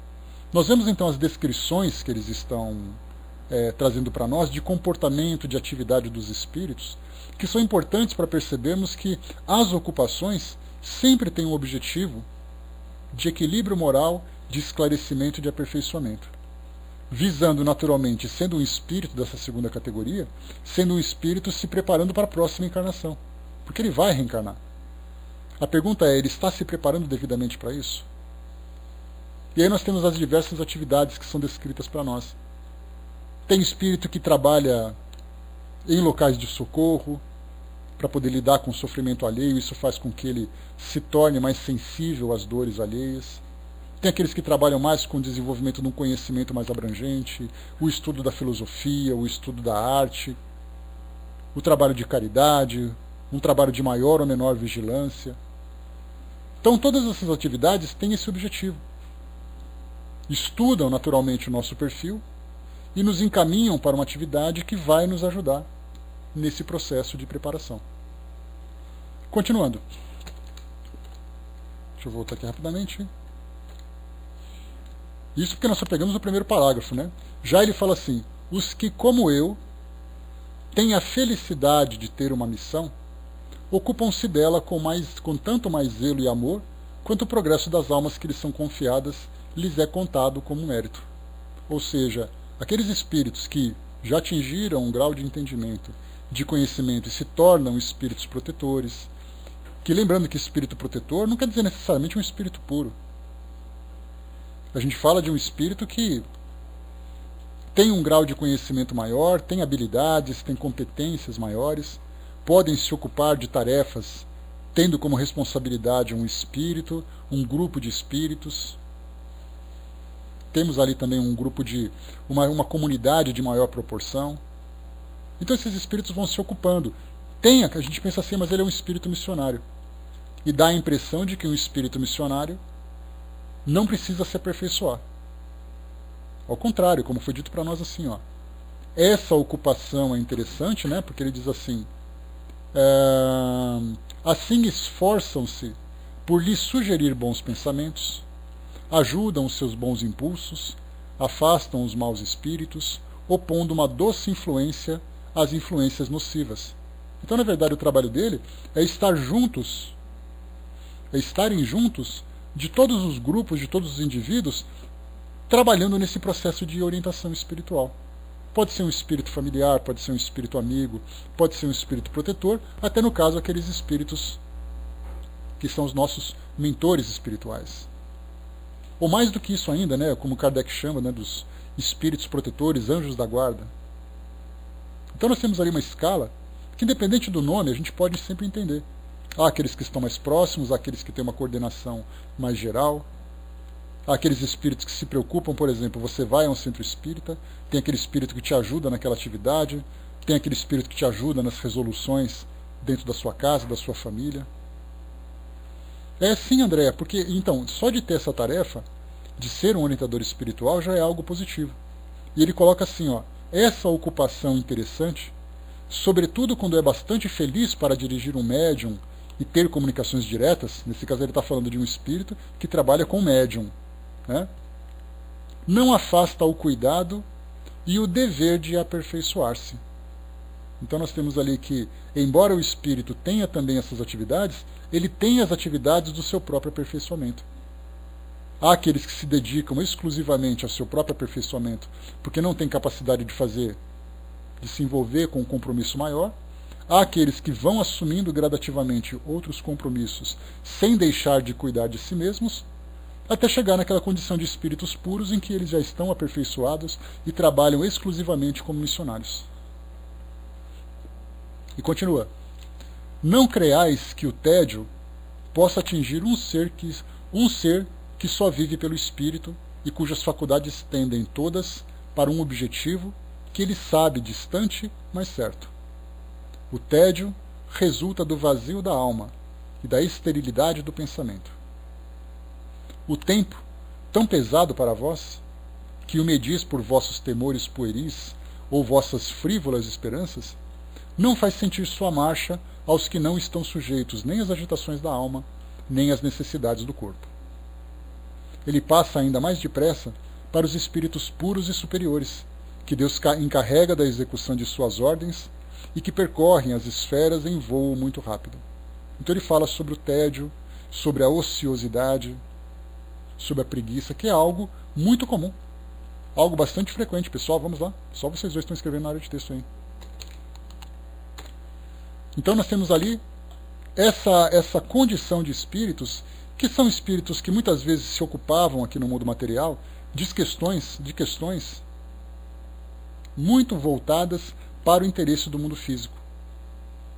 Nós vemos então as descrições que eles estão trazendo para nós de comportamento, de atividade dos espíritos, que são importantes para percebermos que as ocupações sempre têm um objetivo de equilíbrio moral, de esclarecimento e de aperfeiçoamento. Visando naturalmente, sendo um espírito dessa segunda categoria, sendo um espírito se preparando para a próxima encarnação, porque ele vai reencarnar. A pergunta é, ele está se preparando devidamente para isso? E aí nós temos as diversas atividades que são descritas para nós. Tem espírito que trabalha em locais de socorro, para poder lidar com o sofrimento alheio, isso faz com que ele se torne mais sensível às dores alheias. Tem aqueles que trabalham mais com o desenvolvimento de um conhecimento mais abrangente, o estudo da filosofia, o estudo da arte, o trabalho de caridade, um trabalho de maior ou menor vigilância. Então todas essas atividades têm esse objetivo. Estudam naturalmente o nosso perfil e nos encaminham para uma atividade que vai nos ajudar nesse processo de preparação. Continuando. Deixa eu voltar aqui rapidamente. Isso porque nós só pegamos o primeiro parágrafo, né? Já ele fala assim, os que, como eu, têm a felicidade de ter uma missão, ocupam-se dela com tanto mais zelo e amor, quanto o progresso das almas que lhes são confiadas lhes é contado como mérito. Ou seja, aqueles espíritos que já atingiram um grau de entendimento, de conhecimento e se tornam espíritos protetores, que lembrando que espírito protetor não quer dizer necessariamente um espírito puro. A gente fala de um espírito que tem um grau de conhecimento maior, tem habilidades, tem competências maiores, podem se ocupar de tarefas tendo como responsabilidade um espírito, um grupo de espíritos. Temos ali também um grupo de uma comunidade de maior proporção. Então esses espíritos vão se ocupando. A gente pensa assim, mas ele é um espírito missionário. e dá a impressão de que um espírito missionário não precisa se aperfeiçoar. Ao contrário, como foi dito para nós assim, ó, essa ocupação é interessante, né, porque ele diz assim, assim esforçam-se por lhe sugerir bons pensamentos, ajudam os seus bons impulsos, afastam os maus espíritos, opondo uma doce influência às influências nocivas. Então, na verdade, o trabalho dele é estar juntos, é estarem juntos de todos os grupos, de todos os indivíduos, trabalhando nesse processo de orientação espiritual. Pode ser um espírito familiar, pode ser um espírito amigo, pode ser um espírito protetor, até no caso aqueles espíritos que são os nossos mentores espirituais. Ou mais do que isso ainda, né, como Kardec chama, né, dos espíritos protetores, anjos da guarda. Então nós temos ali uma escala que, independente do nome, a gente pode sempre entender. Há aqueles que estão mais próximos, há aqueles que têm uma coordenação mais geral, há aqueles espíritos que se preocupam, por exemplo, você vai a um centro espírita, tem aquele espírito que te ajuda naquela atividade, tem aquele espírito que te ajuda nas resoluções dentro da sua casa, da sua família. É sim, André, porque então, só de ter essa tarefa de ser um orientador espiritual já é algo positivo. E ele coloca assim, ó, essa ocupação interessante, sobretudo quando é bastante feliz para dirigir um médium e ter comunicações diretas, nesse caso ele está falando de um espírito que trabalha com médium, né? Não afasta o cuidado e o dever de aperfeiçoar-se. Então nós temos ali que, embora o espírito tenha também essas atividades, ele tem as atividades do seu próprio aperfeiçoamento. Há aqueles que se dedicam exclusivamente ao seu próprio aperfeiçoamento porque não têm capacidade de se envolver com um compromisso maior. Há aqueles que vão assumindo gradativamente outros compromissos sem deixar de cuidar de si mesmos, até chegar naquela condição de espíritos puros em que eles já estão aperfeiçoados e trabalham exclusivamente como missionários. E continua. Não creais que o tédio possa atingir um ser que só vive pelo espírito e cujas faculdades tendem todas para um objetivo que ele sabe distante, mas certo. O tédio resulta do vazio da alma e da esterilidade do pensamento. O tempo, tão pesado para vós, que o medis por vossos temores pueris ou vossas frívolas esperanças, não faz sentir sua marcha aos que não estão sujeitos nem às agitações da alma, nem às necessidades do corpo. Ele passa ainda mais depressa para os espíritos puros e superiores, que Deus encarrega da execução de suas ordens e que percorrem as esferas em voo muito rápido. Então ele fala sobre o tédio, sobre a ociosidade, sobre a preguiça, que é algo muito comum, algo bastante frequente. Pessoal, vamos lá, só vocês dois estão escrevendo na área de texto aí. Então nós temos ali essa condição de espíritos, que são espíritos que muitas vezes se ocupavam aqui no mundo material de questões muito voltadas para o interesse do mundo físico.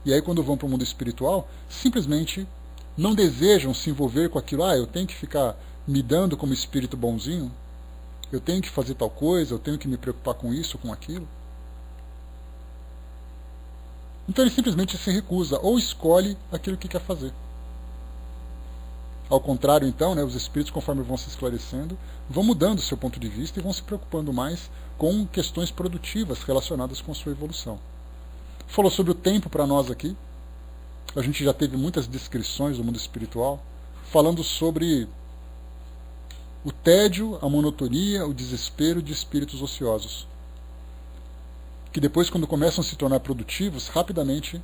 E aí quando vão para o mundo espiritual, simplesmente não desejam se envolver com aquilo. Eu tenho que ficar me dando como espírito bonzinho, eu tenho que fazer tal coisa, eu tenho que me preocupar com isso, com aquilo. Então ele simplesmente se recusa ou escolhe aquilo que quer fazer. Ao contrário, então, os espíritos, conforme vão se esclarecendo, vão mudando o seu ponto de vista e vão se preocupando mais com questões produtivas relacionadas com a sua evolução. Falou sobre o tempo para nós aqui. A gente já teve muitas descrições do mundo espiritual, falando sobre o tédio, a monotonia, o desespero de espíritos ociosos, que depois, quando começam a se tornar produtivos, rapidamente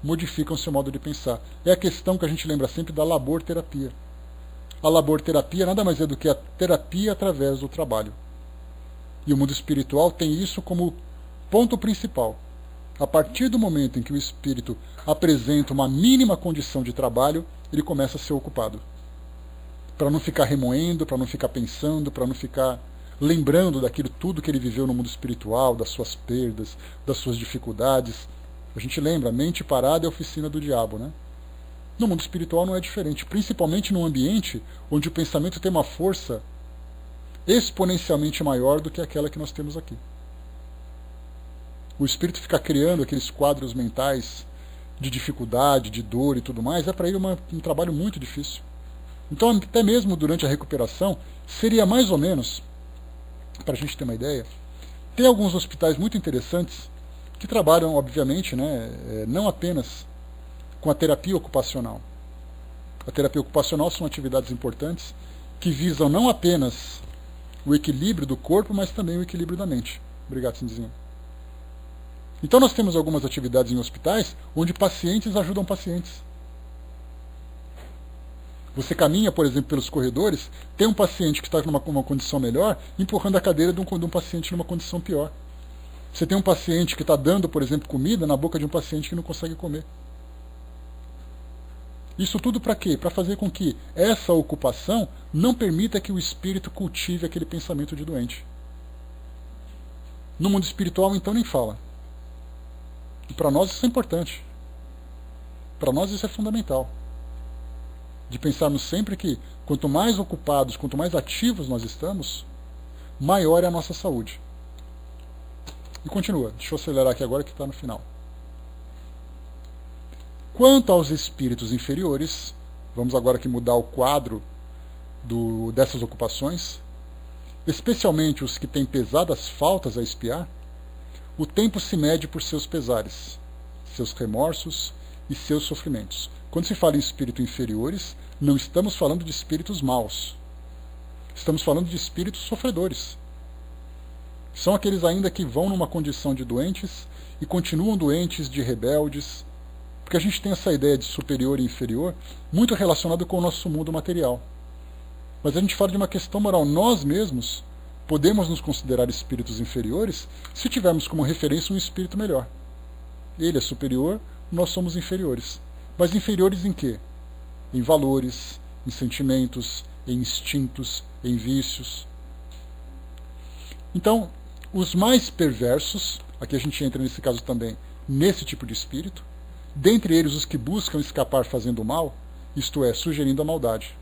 modificam seu modo de pensar. É a questão que a gente lembra sempre da labor-terapia. A labor-terapia nada mais é do que a terapia através do trabalho. E o mundo espiritual tem isso como ponto principal. A partir do momento em que o espírito apresenta uma mínima condição de trabalho, ele começa a ser ocupado. Para não ficar remoendo, para não ficar pensando, para não ficar lembrando daquilo tudo que ele viveu no mundo espiritual, das suas perdas, das suas dificuldades. A gente lembra, mente parada é a oficina do diabo, né? No mundo espiritual não é diferente, principalmente num ambiente onde o pensamento tem uma força exponencialmente maior do que aquela que nós temos aqui. O espírito fica criando aqueles quadros mentais de dificuldade, de dor e tudo mais, é para ele um trabalho muito difícil. Então, até mesmo durante a recuperação, seria mais ou menos, para a gente ter uma ideia, tem alguns hospitais muito interessantes que trabalham, obviamente, né, não apenas com a terapia ocupacional. A terapia ocupacional são atividades importantes que visam não apenas o equilíbrio do corpo, mas também o equilíbrio da mente. Obrigado, Cindizinho. Então nós temos algumas atividades em hospitais onde pacientes ajudam pacientes. Você caminha, por exemplo, pelos corredores, tem um paciente que está numa condição melhor, empurrando a cadeira de um paciente numa condição pior. Você tem um paciente que está dando, por exemplo, comida na boca de um paciente que não consegue comer. Isso tudo para quê? Para fazer com que essa ocupação não permita que o espírito cultive aquele pensamento de doente. No mundo espiritual, então, nem fala. E para nós isso é importante. Para nós isso é fundamental. De pensarmos sempre que quanto mais ocupados, quanto mais ativos nós estamos, maior é a nossa saúde. E continua. Deixa eu acelerar aqui agora que está no final. Quanto aos espíritos inferiores, vamos agora aqui mudar o quadro dessas ocupações, especialmente os que têm pesadas faltas a expiar, o tempo se mede por seus pesares, seus remorsos e seus sofrimentos. Quando se fala em espíritos inferiores, não estamos falando de espíritos maus. Estamos falando de espíritos sofredores. São aqueles ainda que vão numa condição de doentes e continuam doentes, de rebeldes, porque a gente tem essa ideia de superior e inferior muito relacionado com o nosso mundo material. Mas a gente fala de uma questão moral. Nós mesmos podemos nos considerar espíritos inferiores se tivermos como referência um espírito melhor. Ele é superior, nós somos inferiores. Mas inferiores em quê? Em valores, em sentimentos, em instintos, em vícios. Então, os mais perversos, aqui a gente entra nesse caso também, nesse tipo de espírito, dentre eles os que buscam escapar fazendo o mal, isto é, sugerindo a maldade.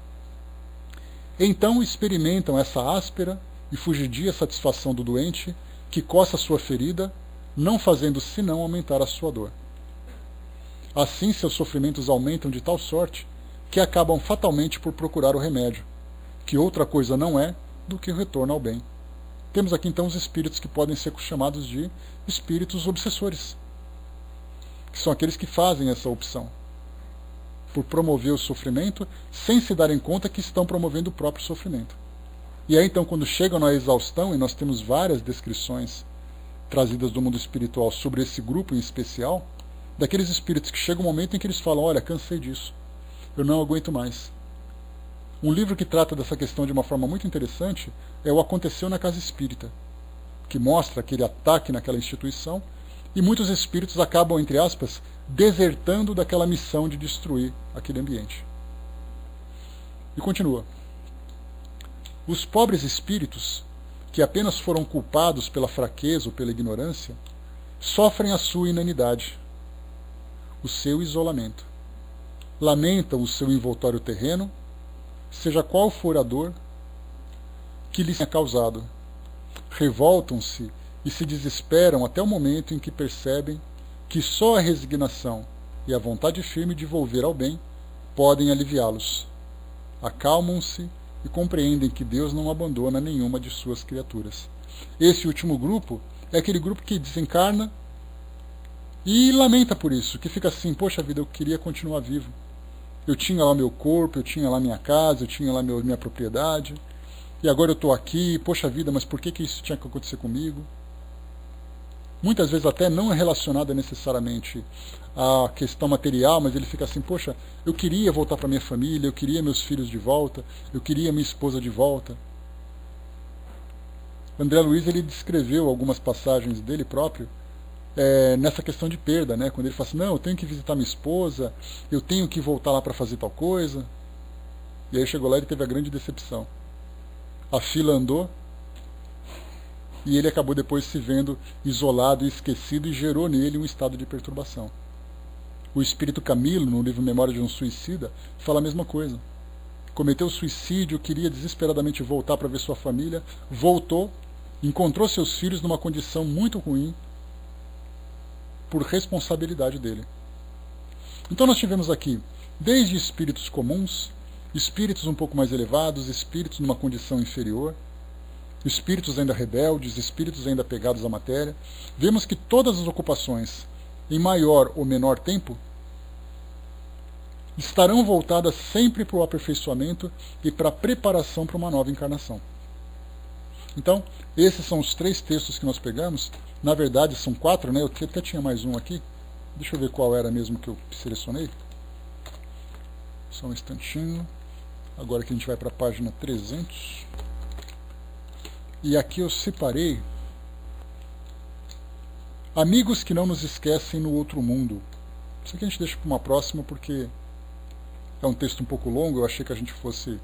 Então experimentam essa áspera e fugidia satisfação do doente, que coça sua ferida, não fazendo senão aumentar a sua dor. Assim seus sofrimentos aumentam de tal sorte que acabam fatalmente por procurar o remédio, que outra coisa não é do que o retorno ao bem. Temos aqui então os espíritos que podem ser chamados de espíritos obsessores, que são aqueles que fazem essa opção por promover o sofrimento sem se darem conta que estão promovendo o próprio sofrimento. E aí então quando chegam na exaustão, e nós temos várias descrições trazidas do mundo espiritual sobre esse grupo em especial, daqueles espíritos que chega um momento em que eles falam, olha, cansei disso, eu não aguento mais. Um livro que trata dessa questão de uma forma muito interessante é o Aconteceu na Casa Espírita, que mostra aquele ataque naquela instituição, e muitos espíritos acabam, entre aspas, desertando daquela missão de destruir aquele ambiente. E continua. Os pobres espíritos, que apenas foram culpados pela fraqueza ou pela ignorância, sofrem a sua inanidade, o seu isolamento. Lamentam o seu envoltório terreno, seja qual for a dor que lhes tenha causado. Revoltam-se e se desesperam até o momento em que percebem que só a resignação e a vontade firme de volver ao bem podem aliviá-los. Acalmam-se e compreendem que Deus não abandona nenhuma de suas criaturas. Esse último grupo é aquele grupo que desencarna e lamenta por isso, que fica assim, poxa vida, eu queria continuar vivo. Eu tinha lá meu corpo, eu tinha lá minha casa, eu tinha lá minha propriedade, e agora eu estou aqui, poxa vida, mas por que isso tinha que acontecer comigo? Muitas vezes até não é relacionada necessariamente à questão material, mas ele fica assim, poxa, eu queria voltar para minha família, eu queria meus filhos de volta, eu queria minha esposa de volta. André Luiz ele descreveu algumas passagens dele próprio nessa questão de perda, né? Quando ele fala assim, não, eu tenho que visitar minha esposa, eu tenho que voltar lá para fazer tal coisa. E aí chegou lá e ele teve a grande decepção. A fila andou e ele acabou depois se vendo isolado e esquecido e gerou nele um estado de perturbação. O espírito Camilo, no livro Memória de um Suicida, fala a mesma coisa. Cometeu suicídio, queria desesperadamente voltar para ver sua família, voltou, encontrou seus filhos numa condição muito ruim, por responsabilidade dele. Então nós tivemos aqui, desde espíritos comuns, espíritos um pouco mais elevados, espíritos numa condição inferior, espíritos ainda rebeldes, espíritos ainda apegados à matéria. Vemos que todas as ocupações, em maior ou menor tempo, estarão voltadas sempre para o aperfeiçoamento e para a preparação para uma nova encarnação. Então, esses são os 3 textos que nós pegamos. Na verdade, são 4, né? Eu até tinha mais um aqui. Deixa eu ver qual era mesmo que eu selecionei. Só um instantinho. Agora que a gente vai para a página 300. E aqui eu separei amigos que não nos esquecem no outro mundo. Isso aqui a gente deixa para uma próxima porque é um texto um pouco longo. Eu achei que a gente fosse,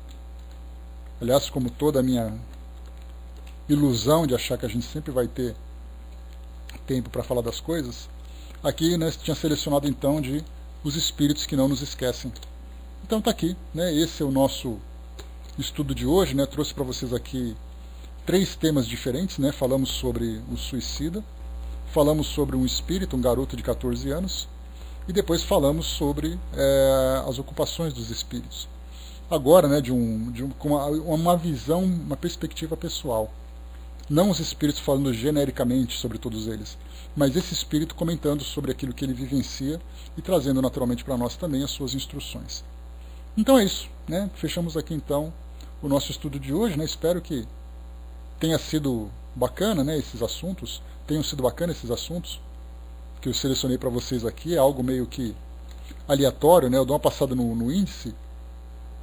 aliás, como toda a minha ilusão de achar que a gente sempre vai ter tempo para falar das coisas, aqui nós tinha selecionado então de os espíritos que não nos esquecem. Então está aqui, né? Esse é o nosso estudo de hoje, né? Trouxe para vocês aqui 3 temas diferentes, né? Falamos sobre o suicida, falamos sobre um espírito, um garoto de 14 anos, e depois falamos sobre as ocupações dos espíritos. Agora, né, com uma visão, uma perspectiva pessoal. Não os espíritos falando genericamente sobre todos eles, mas esse espírito comentando sobre aquilo que ele vivencia e trazendo naturalmente para nós também as suas instruções. Então é isso, né? Fechamos aqui então o nosso estudo de hoje, né? Espero que tenha sido bacana, né, esses assuntos, tenham sido bacanas esses assuntos que eu selecionei para vocês aqui. É algo meio que aleatório, né? Eu dou uma passada no índice